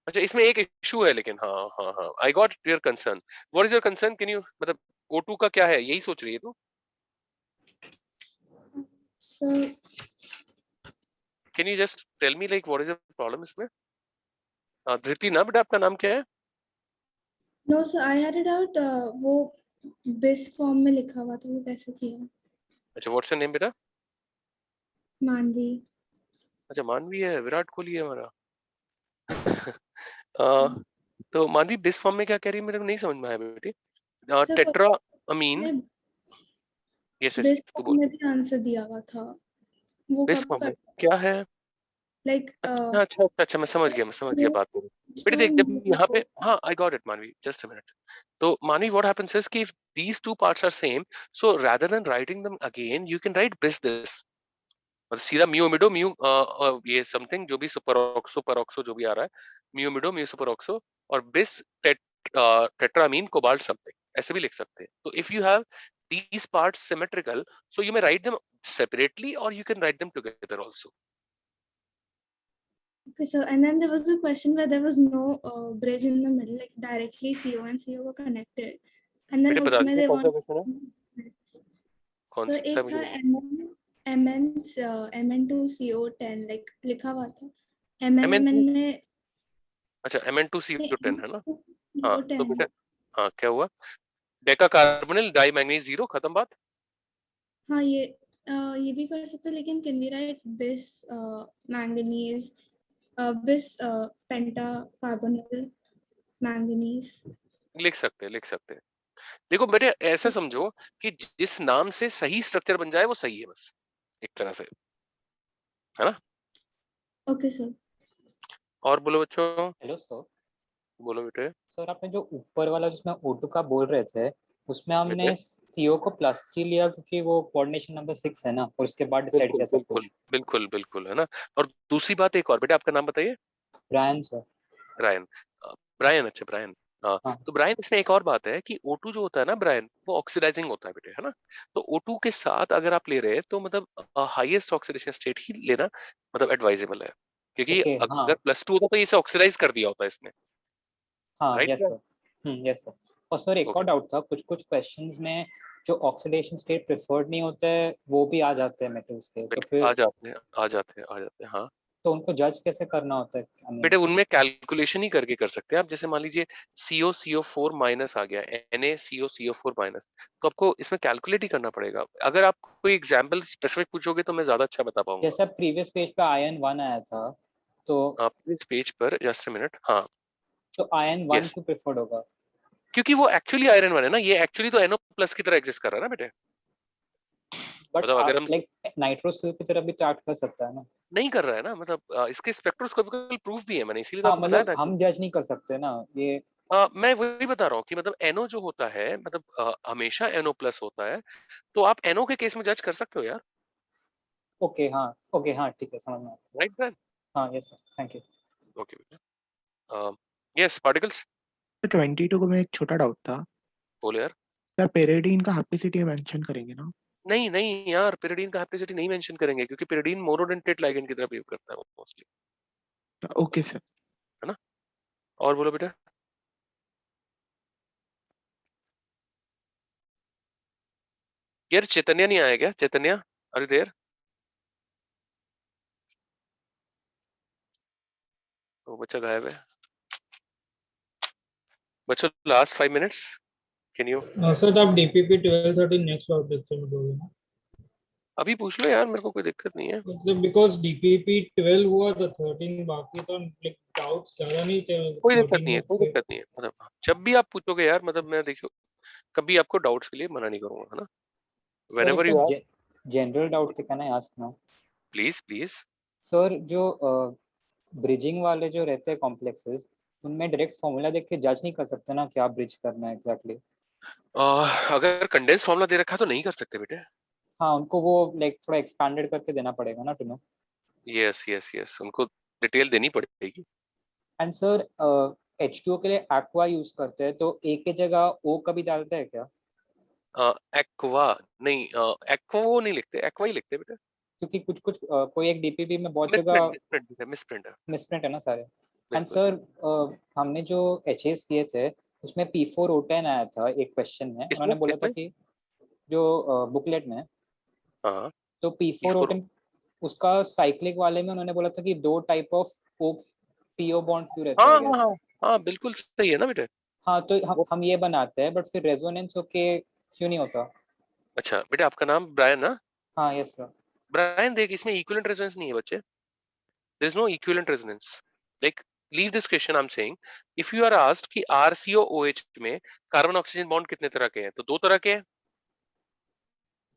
अच्छा इसमें एक इशू है, लेकिन हाँ हाँ हाँ, आई got your concern. What is your concern? Can you मतलब O2 का क्या है, यही सोच रही है तू?
Sir
can you just tell me like what is your problem इसमें? धृति ना बेटा, आपका नाम क्या है?
No sir, I had it out, वो बिस फॉर्म में लिखा हुआ था, वो कैसे किया?
अच्छा व्हाट्स योर नेम बेटा?
मानवी।
अच्छा मानवी है, विराट कोहली है हमारा। तो मानवी बिस फॉर्म में क्या कह रही है, मेरे को नहीं समझ में आया बेटी।
Sir
tetra amine, yes yes
बिस
तू
फॉर्म
बोल।
में भी आंसर दिया हुआ था, वो
बिस
कब
फॉर्म
कर
में क्या है?
लाइक
अच्छा अच्छा अच्छा अच्छा, मैं समझ गया बात को। बेटे देख, जब यहाँ पे, हाँ आई गॉट इट मानवी, जस्ट अ मिनट। तो मानवी व्हाट हैपेंस इज कि if these two parts are same, so rather than writing them again you can write this और सीधा म्यूमिडो म्यू ये समथिंग जो भी सुपर ऑक्सो पर ऑक्सो जो भी आ रहा है, म्यूमिडो म्यू सुपर ऑक्सो और बिस टेट्रामीन कोबाल्ट समथिंग, ऐसे भी लिख सकते हैं। तो if you have these parts symmetrical, so you may write them separately or you can write them together also.
Okay, so and then there was a question where there was no bridge in the middle, like directly CO and CO were connected, and then
बेटे बता
उसमें
दीजिए
they
कौन सा
want,
question है, कौन
so
सा
एक
मुझे
था Mn2CO10 like लिखा हुआ था, MN
MN2
में
अच्छा Mn2CO10 है ना। हाँ तो
CO10।
बेटा, हाँ क्या हुआ? डेका कार्बोनिल डाई मैंगनीज 0, खत्म बात।
हाँ ये भी कर सकते हैं, लेकिन can we write bis manganese bis penta carbonyl manganese?
लिख सकते हैं। देखो बेटे ऐसा समझो कि जिस नाम से सही स्ट्रक्चर बन जाए वो सही है, बस एक तरह से, है ना।
Okay sir.
और बोलो बच्चों।
Hello sir.
बोलो बेटे।
सर आपने जो ऊपर वाला जिसमें O2 का बोल रहे थे, उसमें
बेटे
हमने CO को +3 लिया क्योंकि वो कोऑर्डिनेशन नंबर 6 है ना, और उसके बाद डिसाइड
बिल्कुल
किया सब
बिल्कुल
कुछ।
बिल्कुल बिल्कुल, है ना। और दूसरी बात एक और बेटे, आपका नाम बताइए।
Brian sir.
ब्रायन, ब्रायन, अच्छा ब्रायन। हाँ
हाँ
तो ब्रायन इसमें एक और बात है कि O2 जो होता है ना ब्रायन, वो ऑक्सीडाइजिंग होता है बेटे, है ना। तो O2 के साथ अगर आप ले रहे हैं तो मतलब हाईएस्ट ऑक्सीडेशन स्टेट ही लेना मतलब एडवाइजेबल है, क्योंकि
ओके। हाँ
अगर +2 होता तो इसे ऑक्सीडाइज कर दिया होता है इसने,
हाँ
right
yes
Brian?
Sir. Yes sir. और सर एक और
ओके,
डाउट था, कुछ कुछ क्वेश्चंस में जो ऑक्सीडेशन स्टेट प्रेफर्ड नहीं होते वो भी आ जाते हैं मेटल्स के, तो
बेटे
फिर
आ जाते हैं आ जाते हैं आ जाते हैं, हाँ।
तो उनको जज कैसे करना होता है? I mean,
बेटे उनमें कैलकुलेशन ही करके कर सकते हैं आप, जैसे मान लीजिए CO CO4 माइनस आ गया, Na CO4 माइनस, तो आपको इसमें कैलकुलेट ही करना पड़ेगा। अगर आप कोई एग्जांपल स्पेसिफिक पूछोगे तो मैं ज्यादा अच्छा बता पाऊंगा।
जैसे प्रीवियस पेज पे आयन 1 आया था, तो
आप इस पेज पर जस्ट अ मिनट, हाँ
आयन 1
यस,
क्यों प्रेफर्ड होगा?
क्योंकि वो एक्चुअली आयरन 1 है ना, ये एक्चुअली तो NO+ की तरह एग्जिस्ट कर रहा है ना बेटे।
बट
मतलब अगर
आप
हम
लाइक नाइट्रोसिल की तरह भी चार्ट कर सकता है ना।
नहीं कर रहा है ना, मतलब इसके स्पेक्ट्रोस्कोपिकल प्रूफ भी है, मैंने इसीलिए तो
हाँ
आपको बताया
मतलब
था कि
हम जज नहीं कर सकते ना ये।
मैं वही बता रहा हूँ कि मतलब NO जो होता है मतलब हमेशा NO+ होता है, तो आप NO के केस में जज कर सकते हो यार,
ओके हाँ। ओके हाँ ठीक है, समझ में आया।
Right Brian?
हाँ yes sir, thank you.
Okay yes particles.
22 को मैं एक छोटा डाउट था
बोलो यार।
सर, पेरिडीन का हैप्लिसिटी मेंशन करेंगे ना?
नहीं नहीं यार, pyridine का हैप्लिसिटी नहीं मेंशन करेंगे, क्योंकि pyridine मोनोडेंटेट लिगैंड की तरह बिहेव करता है वो मोस्टली,
ओके सर।
है ना। और बोलो बेटा। यार चैतन्य नहीं आया क्या? चैतन्य अरे देर वो बच्चा गायब है। बच्चों last 5 minutes can you
sir आप डीपीपी 12-13 नेक्स्ट आउट लेक्चर में दोगे ना?
अभी पूछ लो यार, मेरे को कोई दिक्कत नहीं है।
मतलब बिकॉज डीपीपी 12 हुआ तो 13 बाकी तो लाइक डाउट्स ज्यादा नहीं थे
कोई दिक्कत
13
नहीं है,
में
कोई
से।
दिक्कत नहीं है। मतलब जब भी आप पूछोगे यार, मतलब मैं देखो कभी आपको डाउट्स के लिए मना नहीं करूंगा, है ना?
सर
Whenever
एक
you
तो जनरल डाउट थे, can I ask now?
Please please.
Sir जो ब्रिजिंग वाले जो रहते हैं कॉम्प्लेक्सेस, उनमें डायरेक्ट फॉर्मूला देख के जज नहीं कर सकते ना क्या ब्रिज करना है एग्जैक्टली?
अगर कंडेंस फॉर्मूला दे रखा तो नहीं कर सकते बेटे।
हाँ, उनको वो लाइक थोड़ा एक्सपैंडेड करके देना पड़ेगा ना to know.
Yes yes yes, उनको डिटेल देनी पड़ेगी।
एंड सर H2O के लिए एक्वा यूज करते हैं, तो ए की जगह ओ कभी डालते हैं क्या?
एक्वा नहीं, एक्वा वो नहीं लिखते, एक्वा ही लिखते बेटा।
क्योंकि कुछ कुछ कोई एक डीपीपी में बहुत
मिसप्रिंट
जगह
मिसप्रिंट है, मिसप्रिंट है।
मिसप्रिंट है ना सारे। एंड
मिसप्रिंट
सर हमने जो एचएस किए थे उसमें P4O10 आया था एक क्वेश्चन में,
किसमें
उन्होंने बोला था
किसमें?
कि जो बुकलेट में,
हाँ
तो
P4
P4O10 उसका साइक्लिक वाले में उन्होंने बोला था कि 2 type of O PO bond क्यों रहता
हाँ
है
हाँ
गैस?
हाँ हाँ बिल्कुल सही है ना बेटे।
हाँ, तो
वो
हम ये बनाते हैं, बट फिर रेजोनेंस होके क्यों नहीं होता?
अच्छा बेटे, आपका नाम ब्रायन ना?
हाँ यस सर।
ब्रायन देख, इसमें इक्विवेलेंट रेजोनेंस नहीं है बच्चे। There is no equivalent resonance. Like leave this question, I am saying if you are asked कि RCO OH में कार्बन ऑक्सीजन बॉन्ड कितने तरह के हैं, तो 2 तरह के हैं,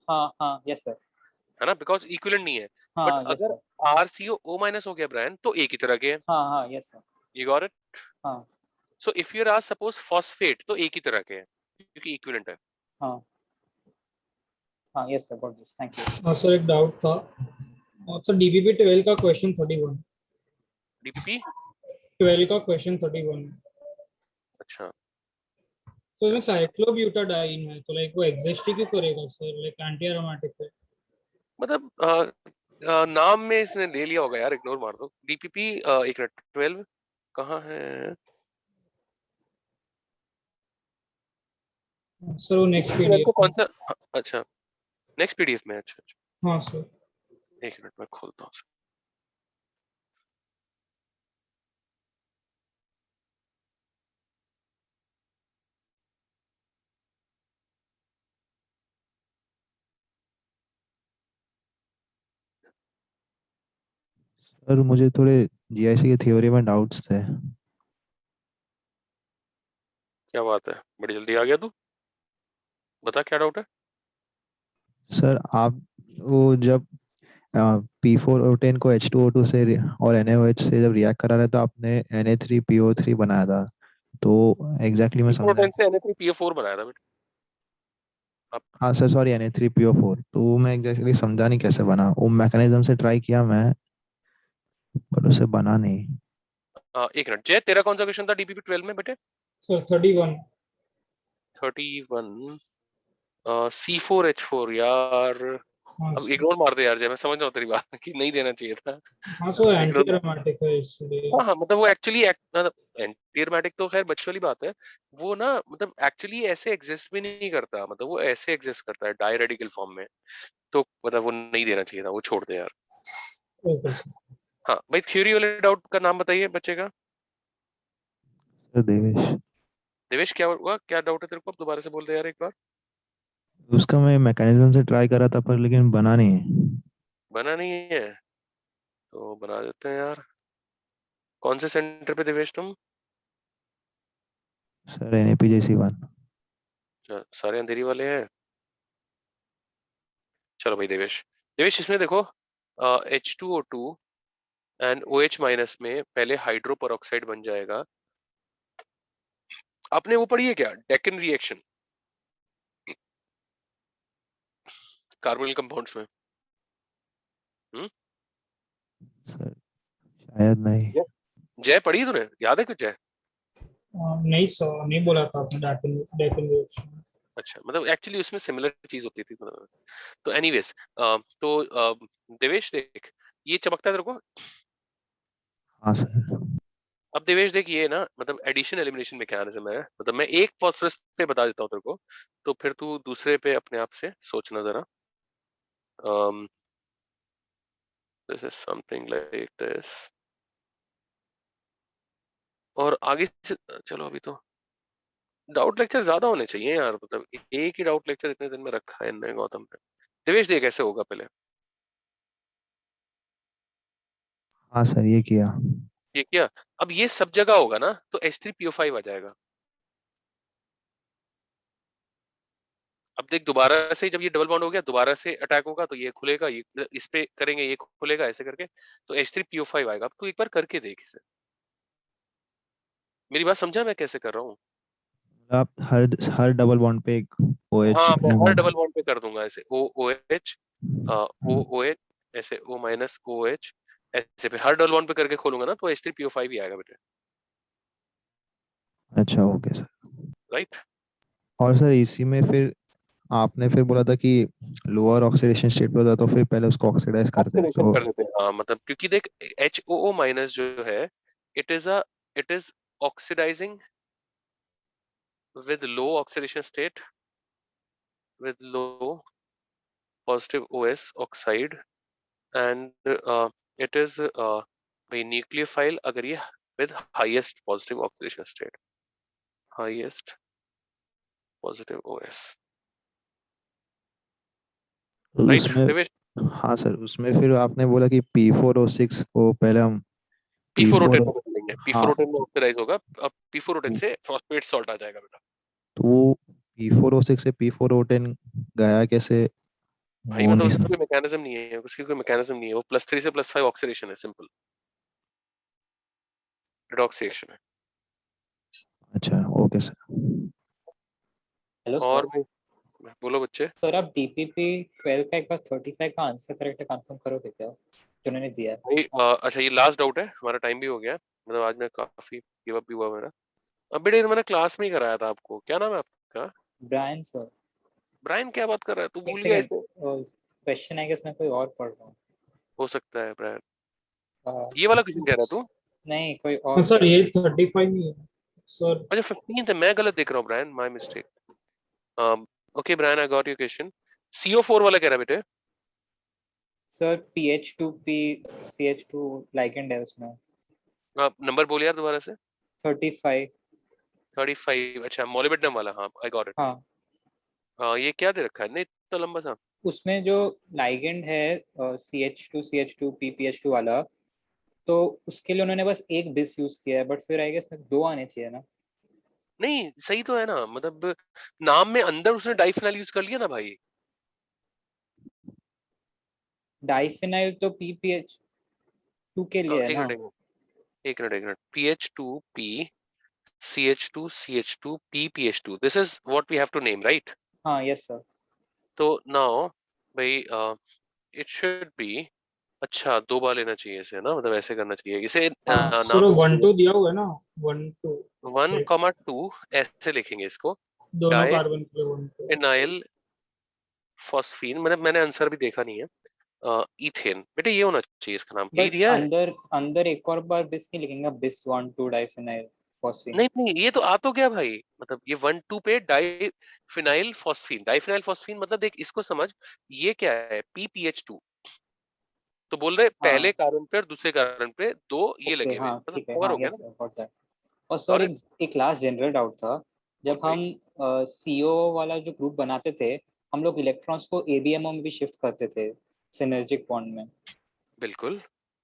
हाँ हाँ यस सर।
है ना? बिकॉज इक्विवेलेंट नहीं है। बट
हाँ यस
अगर
सर।
RCO O- हो गया ब्रायन, तो एक ही तरह के हैं।
हाँ हाँ yes sir.
You got it?
हाँ
so if you are asked suppose phosphate, तो एक ही तरह के हैं क्योंकि इक्विवेलेंट है।
हाँ हाँ yes sir, got this, thank you.
हाँ सर एक डाउट था। सर डीपीपी 12 का क्वेश्चन 31,
DPP
12 का क्वेश्चन 31।
अच्छा
तो इसमें साइक्लोब्यूटाडाइन है, तो लाइक वो एग्जिस्ट ही क्यों करेगा सर, लाइक एंटी एरोमेटिक है?
मतलब नाम में इसने ले लिया होगा यार, इग्नोर मार दो। DPP एक मिनट, 12 कहाँ है?
सर वो नेक्स्ट
DPP 12 को
पीडीएफ
कौन
में।
सा? अच्छा नेक्स्ट PDF में। अच्छा अच्छा,
हाँ सर।
एक मिनट मैं खोलता हूँ।
सर मुझे थोड़े जीआईसी के थ्योरी में डाउट्स थे।
क्या बात है, बड़ी जल्दी आ गया तू। बता क्या डाउट है।
सर आप वो जब P4O10 को H2O2 से और NaOH से जब रिएक्ट करा रहे तो आपने Na3PO3 बनाया था, तो एग्जैक्टली मैं समझा।
P4O10 से Na3PO4 बनाया था बेटा। अब
हाँ सर सॉरी, Na3PO4, तो मैं एग्जैक्टली समझा नहीं कैसे बना। वो मैकेनिज्म से ट्राई किया मैं, पर उससे बना नहीं।
एक मिनट जय, तेरा कौन सा क्वेश्चन था DPP 12 में बेटे?
सर 31।
31 C4H4 यार।
हाँ
अब
सर।
इग्नोर मार दे यार जय, मैं समझ रहा हूँ तेरी बात कि नहीं देना चाहिए था।
हाँ सर एंटी
इग्नोर।
एरोमेटिक है इसलिए।
हाँ हाँ, मतलब वो एक्चुअली एंटी एरोमेटिक तो खैर बच्चों वाली बात है। वो ना मतलब एक्चुअली ऐसे एग्जिस्ट भी नहीं करता, मतलब वो ऐसे एग्जिस्ट करता है डाई रेडिकल फॉर्म में। तो मतलब वो नहीं देना चाहिए था, वो छोड़ दे यार।
Okay sir.
हाँ भाई, थ्योरी वाले डाउट का नाम बताइए बच्चे का।
सर देवेश,
देवेश क्या हुआ, क्या डाउट है तेरे को? अब दोबारा से बोल दे यार एक बार।
उसका मैं मैकेनिज्म से ट्राई करा था पर लेकिन बना नहीं।
बना नहीं है तो बना देते हैं यार। कौन से सेंटर पे देवेश तुम?
Sir NAPJC1।
सारे अंधेरी वाले हैं। चलो भाई देवेश, देवेश इसमें देखो H2O2 एंड OH माइनस में पहले हाइड्रो पेरोक्साइड बन जाएगा। आपने वो पढ़ी है क्या, डेकन रिएक्शन कार्बोनिल कंपाउंड्स में?
सर शायद नहीं।
जय जय पढ़ी है तूने, याद है कुछ जय?
नहीं सर, नहीं बोला था आपने डेकन डेकन रिएक्शन।
अच्छा, मतलब एक्चुअली उसमें सिमिलर चीज होती थी मतलब। तो एनीवेज तो देवेश देख, ये चमकता है तेरे को?
हाँ सर।
अब देवेश देख ये ना मतलब एडिशन एलिमिनेशन मैकेनिज्म है, मतलब मैं एक फॉस्फोरस पे बता देता हूँ तेरे को, तो फिर तू दूसरे पे अपने आप से सोचना जरा। This is something like this, और आगे चलो अभी तो डाउट लेक्चर ज्यादा होने चाहिए यार, मतलब एक ही डाउट लेक्चर इतने दिन में रखा है इनने गौतम ने। देवेश देख कैसे होगा पहले,
हाँ सर ये किया।
ये क्या, अब ये सब जगह होगा ना तो H3PO5 आ जाएगा। अब देख दोबारा से जब ये डबल बॉन्ड हो गया दोबारा से अटैक होगा तो ये खुलेगा, ये इस पे करेंगे ये खुलेगा, ऐसे करके तो H3PO5 आएगा। अब तू एक बार करके देख इसे, मेरी बात समझा मैं कैसे कर रहा हूँ?
आप हर डबल बॉन्ड पे एक OH
हाँ मैं हर
रिमूव।
डबल बॉन्ड पे कर दूंगा ऐसे OH OOH, ऐसे O माइनस OH, ऐसे फिर हर डबल बॉन्ड पे करके खोलूंगा ना तो H3PO5 ही आएगा बेटे,
अच्छा ओके सर।
राइट।
और सर इसी में फिर आपने फिर बोला था कि लोअर ऑक्सीडेशन स्टेट पे होता तो फिर पहले उसको ऑक्सीडाइज करते हैं
ऑक्सीडेशन
तो
कर देते हैं हाँ, मतलब क्योंकि देख HOO माइनस जो है it is oxidising with low oxidation state with low positive OS oxide, and it is by nucleophile अगर ये with highest positive oxidation state, highest positive OS,
तो
right
उसमें
देवेश?
हाँ सर उसमें फिर आपने बोला कि P4O6 को पहले हम
P4O10
P4
में करेंगे,
हाँ
P4O10 में ऑक्सीडाइज होगा, अब P4O10 से फॉस्फेट सॉल्ट आ जाएगा बेटा।
तो वो P4O6 से P4O10 गया कैसे
भाई
वो
मतलब
नहीं
उसका
सर।
कोई मैकेनिज्म नहीं है, उसकी कोई मैकेनिज्म नहीं है, वो +3 से +5 ऑक्सीडेशन है, सिंपल रिडॉक्सिएशन है।
अच्छा ओके सर।
हेलो
और
सर।
भाई बोलो बच्चे।
सर आप DPP 12 का एक बार 35 का आंसर करेक्ट कंफर्म करोगे क्या जो उन्होंने दिया है?
भाई अच्छा ये लास्ट डाउट है, हमारा टाइम भी हो गया है, मतलब आज मैं काफी गिव अप भी हुआ मेरा। अब बेटे मैंने क्लास में ही कराया था आपको, क्या नाम है आपका?
Brian sir.
ब्रायन, क्या बात कर रहा है तू,
एक
भूल गया
सेकंड,
इसे?
क्वेश्चन है कि मैं कोई और पढ़ रहा हूँ।
हो सकता है ब्रायन,
अ,
ये वाला क्वेश्चन कह रहा है तू?
नहीं कोई और
सर ये 35 नहीं है सर।
अच्छा 15th है, मैं गलत देख रहा हूँ Brian, my mistake. Okay Brian I got your question. CO4 वाला कह रहा है बेटे?
सर PH2P CH2 लाइगेंड है उसमें।
आप नंबर बोल यार दोबारा से।
35।
35, अच्छा मोलिब्डेनम वाला, हाँ आई गॉट इट।
हाँ
ये क्या दे रखा है नहीं इतना लंबा सा?
उसमें जो लाइगेंड है CH2 PPH2 वाला, तो उसके लिए उन्होंने बस एक बिस यूज किया है, बट फिर आई गेस में दो आने चाहिए ना।
नहीं सही तो है ना, मतलब नाम में अंदर उसने डाइफिनाइल यूज कर लिया ना भाई।
डाइफिनाइल तो PPH2 के लिए है
एक
ना।
मिनट एक minute PH2P CH2 PPH2, this is what we have to name, right?
हाँ यस सर।
तो now भाई it should be, अच्छा दो बार लेना चाहिए इसे ना, मतलब ऐसे करना चाहिए इसे
हाँ सर
नाम
1 2 दिया हुआ है ना 1 2
1,2 ऐसे लिखेंगे इसको,
दोनों
डाई
कार्बन के लिए 1 2।
फिनाइल फॉस्फीन, मतलब मैंने आंसर भी देखा नहीं है, इथेन बेटे ये होना चाहिए इसका नाम, यही
बट
दिया है।
अंदर अंदर एक और बार बिस नहीं लिखेंगे, बिस 1 2 डाइफिनाइल फॉस्फीन।
नहीं नहीं ये तो आ तो गया भाई, मतलब ये 1,2 पे डाई फिनाइल फॉस्फीन, मतलब देख इसको समझ, ये क्या है PPH2, तो बोल रहे पहले
हाँ
कार्बन पे और दूसरे कार्बन पे दो ये
ओके
लगे हुए,
हाँ
मतलब
ठीक है
कवर
हाँ
हो गया
यस
ना।
Sir got that. और सर
गॉट इट?
एक लास्ट जनरल डाउट था,
बोल
जब
भाई।
हम CO वाला जो ग्रुप बनाते थे, हम लोग इलेक्ट्रॉन्स को ABMO में भी शिफ्ट करते थे सिनर्जिक बॉन्ड में,
बिल्कुल।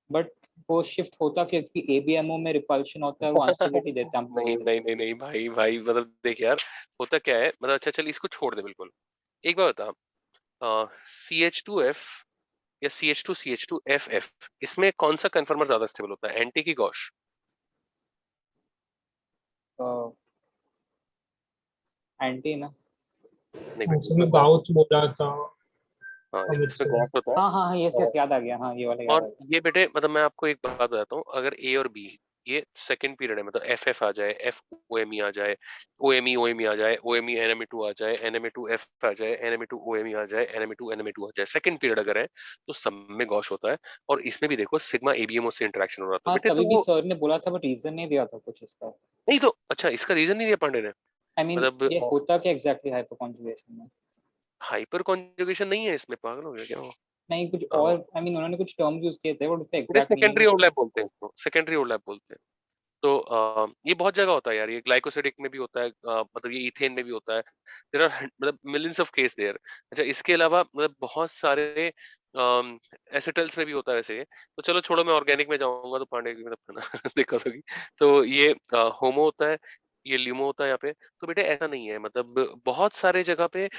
बट वो शिफ्ट होता क्योंकि ABMO में रिपल्शन होता है, वो अनस्टेबिलिटी देता है हमको।
नहीं नहीं नहीं नहीं भाई भाई, मतलब देख यार होता क्या है, मतलब अच्छा चल इसको छोड़ दे बिल्कुल, एक बार बता, CH2F या CH2FF, इसमें कौन सा कन्फर्मर ज्यादा स्टेबल होता है, एंटी की गॉश?
एंटी ना।
नहीं बेटा
उसमें
इसमें गॉश,
गाउच बोला था
हाँ
अमित
इसमें
सर।
गॉश होता है।
हाँ हाँ हाँ यस
और
यस याद आ गया, हाँ ये वाला याद
और
आ गया।
ये बेटे मतलब मैं आपको एक बात बताता हूँ, अगर A और B ये सेकंड पीरियड है, मतलब एफ आ जाए, एफ ओएमई आ जाए, ओएमई आ जाए, ओएमई एनएमई2 आ जाए, एनएमई2 एफ आ जाए, एनएमई2 ओएमई आ जाए, एनएमई2 एनएमई2 आ जाए, सेकंड पीरियड अगर है तो सब में गॉश होता है। और इसमें भी देखो सिग्मा एबीएमओ से इंटरेक्शन हो रहा था
हाँ
बेटे,
तभी
तो
भी
वो
सर ने बोला था बट रीजन नहीं दिया था कुछ इसका।
नहीं तो अच्छा इसका रीजन नहीं दिया पांडे ने,
आई मीन
मतलब
ये होता क्या एग्जैक्टली हाइपर कॉन्जुगेशन में?
हाइपर कॉन्जुगेशन नहीं है इसमें, पागल हो गया क्या वो?
नहीं कुछ और, आई मीन उन्होंने कुछ टर्म्स यूज किए थे बट उसका
बेटे
एग्जैक्ट
सेकेंडरी
मीनिंग
ओवरलैप बोलते हैं इसको, सेकेंडरी ओवरलैप बोलते हैं। तो ये बहुत जगह होता है यार, ये ग्लाइकोसिडिक में भी होता है, मतलब ये इथेन में भी होता है। देयर आर मतलब मिलियंस ऑफ केस देयर। अच्छा इसके अलावा मतलब बहुत सारे एसिटल्स में भी होता है वैसे। तो चलो छोड़ो, मैं ऑर्गेनिक में जाऊंगा तो पांडे की मतलब दिक्कत होगी। तो ये होमो होता है, ये ल्यूमो होता है यहाँ पे। तो बेटे ऐसा नहीं है, मतलब बहुत सारे जगह पे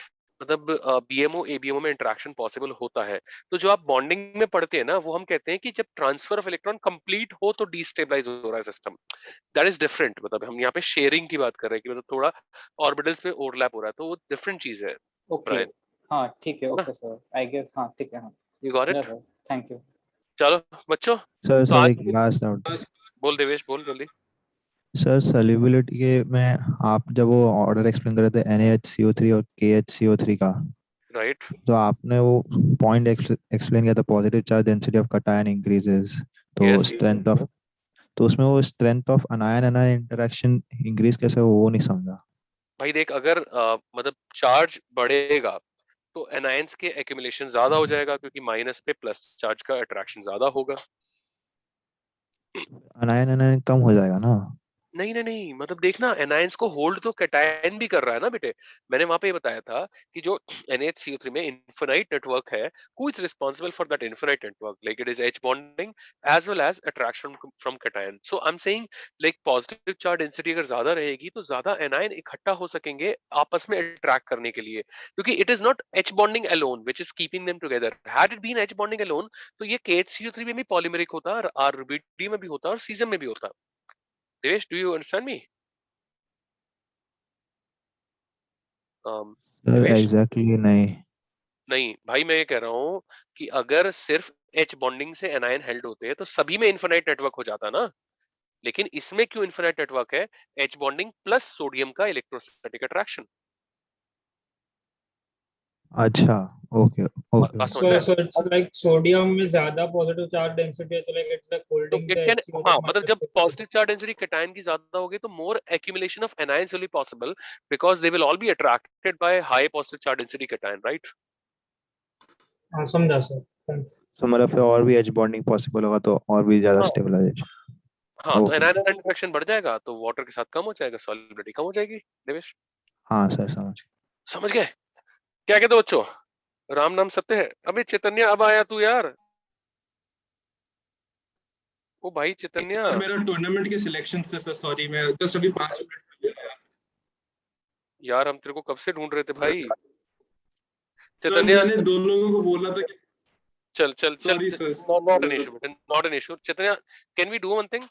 मतलब बीएमओ एबीएमओ में इंटरेक्शन पॉसिबल होता है। तो जो आप बॉन्डिंग में पढ़ते हैं ना, वो हम कहते हैं कि जब ट्रांसफर ऑफ इलेक्ट्रॉन कंप्लीट हो तो डिस्टेबलाइज हो रहा है सिस्टम। दैट इज डिफरेंट, मतलब हम यहाँ पे शेयरिंग की बात कर रहे हैं कि मतलब थोड़ा ऑर्बिटल्स में ओवरलैप हो रहा है, तो वो डिफरेंट चीज है।
ओके
ब्रायन,
हाँ ठीक है,
है ना?
ओके सर आई गेस, हाँ ठीक है, हाँ
यू गॉट
समझा
इट?
Sir, thank you.
चलो बच्चों,
सर
तो
सर
आज
एक लास्ट डाउट।
बोल देवेश, बोल जल्दी।
सर सॉल्युबिलिटी के में आप जब वो ऑर्डर एक्सप्लेन कर रहे थे NaHCO3 और KHCO3 का,
राइट,
तो आपने वो पॉइंट एक्सप्लेन किया था, positive charge density of cation increases, तो
यस
स्ट्रेंथ ऑफ, तो उसमें वो स्ट्रेंथ ऑफ अनायन अनायन इंटरेक्शन इंक्रीज कैसे हो, वो नहीं समझा।
भाई देख, अगर मतलब चार्ज बढ़ेगा तो एनायंस के एक्यूमुलेशन ज्यादा हो जाएगा, क्योंकि माइनस पे प्लस चार्ज का अट्रैक्शन ज्यादा होगा।
अनायन अनायन कम हो जाएगा ना।
नहीं नहीं नहीं, मतलब देखना एनायंस को होल्ड तो कैटायन भी कर रहा है ना बेटे। मैंने वहां पे बताया था कि जो NaHCO3 में इन्फिनाइट नेटवर्क है, who is responsible for that infinite network, like it is H bonding as well as attraction from cation. So I am saying like positive charge density अगर ज्यादा रहेगी तो ज्यादा एनायन इकट्ठा हो सकेंगे आपस में अट्रैक्ट करने के लिए, क्योंकि it is not H bonding alone which is keeping them together. Had it been H bonding alone तो ये KHCO3 में भी पॉलीमेरिक होता, और RBD में भी होता, और सीजम में भी होता। Devesh, do you understand me?
Sir
Devesh,
exactly नहीं।
नहीं भाई, मैं ये कह रहा हूँ कि अगर सिर्फ H बॉन्डिंग से एनायन हेल्ड होते तो सभी में इन्फिनाइट नेटवर्क हो जाता ना। लेकिन इसमें क्यों इन्फिनाइट नेटवर्क है? H बॉन्डिंग प्लस सोडियम का इलेक्ट्रोस्टैटिक अट्रैक्शन।
अच्छा, ओके ओके।
बात समझ में
So
आया?
so it's like sodium में ज्यादा positive charge density है, तो like it's like
तो
holding
it
the
can,
HCO
हाँ
with
मतलब जब
microscopic.
Positive charge density cation की ज्यादा होगी तो more accumulation of anions will be possible, because they will all be attracted by high positive charge density cation, right?
हाँ समझा sir, thank
तो मतलब फिर और भी एच बॉन्डिंग पॉसिबल होगा, तो और भी ज्यादा
हाँ
स्टेबलाइजेशन।
हाँ, तो
ओके।
एनायन इंटरेक्शन बढ़ जाएगा तो वाटर के साथ कम हो जाएगा, सॉल्युबिलिटी कम हो जाएगी। देवेश,
हाँ सर समझ।
समझ गए? क्या कहते हो बच्चों? राम नाम सत्य है। अबे चैतन्य, अब आया तू यार। ओ भाई चैतन्य,
सर मेरा टूर्नामेंट के सिलेक्शन से सर, सॉरी मैं जस्ट अभी 5 मिनट।
यार हम तेरे को कब से ढूंढ रहे थे भाई।
सर
चैतन्य,
मैंने 2 लोगों को बोला था कि
चल चल चल,
sorry sir.
Not an issue बेटा, not an issue. Chaitanya, can we do one thing?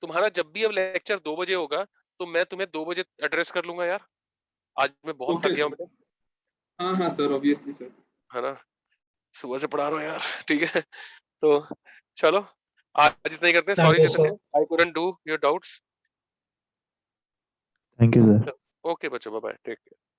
तुम्हारा जब भी अब लेक्चर 2 बजे होगा तो मैं तुम्हें 2 बजे एड्रेस कर लूंगा यार। आज मैं बहुत थक
ओके
गया हूं
सर।
बेटा,
हाँ हाँ सर, ऑब्वियसली सर।
है ना? सुबह से पढ़ा रहा हूँ यार, ठीक है? तो चलो आज इतना ही करते हैं। Sorry
you
Chaitanya,
sir.
I couldn't do your doubts.
Thank you sir.
Okay बच्चों, बाय बाय, टेक केयर।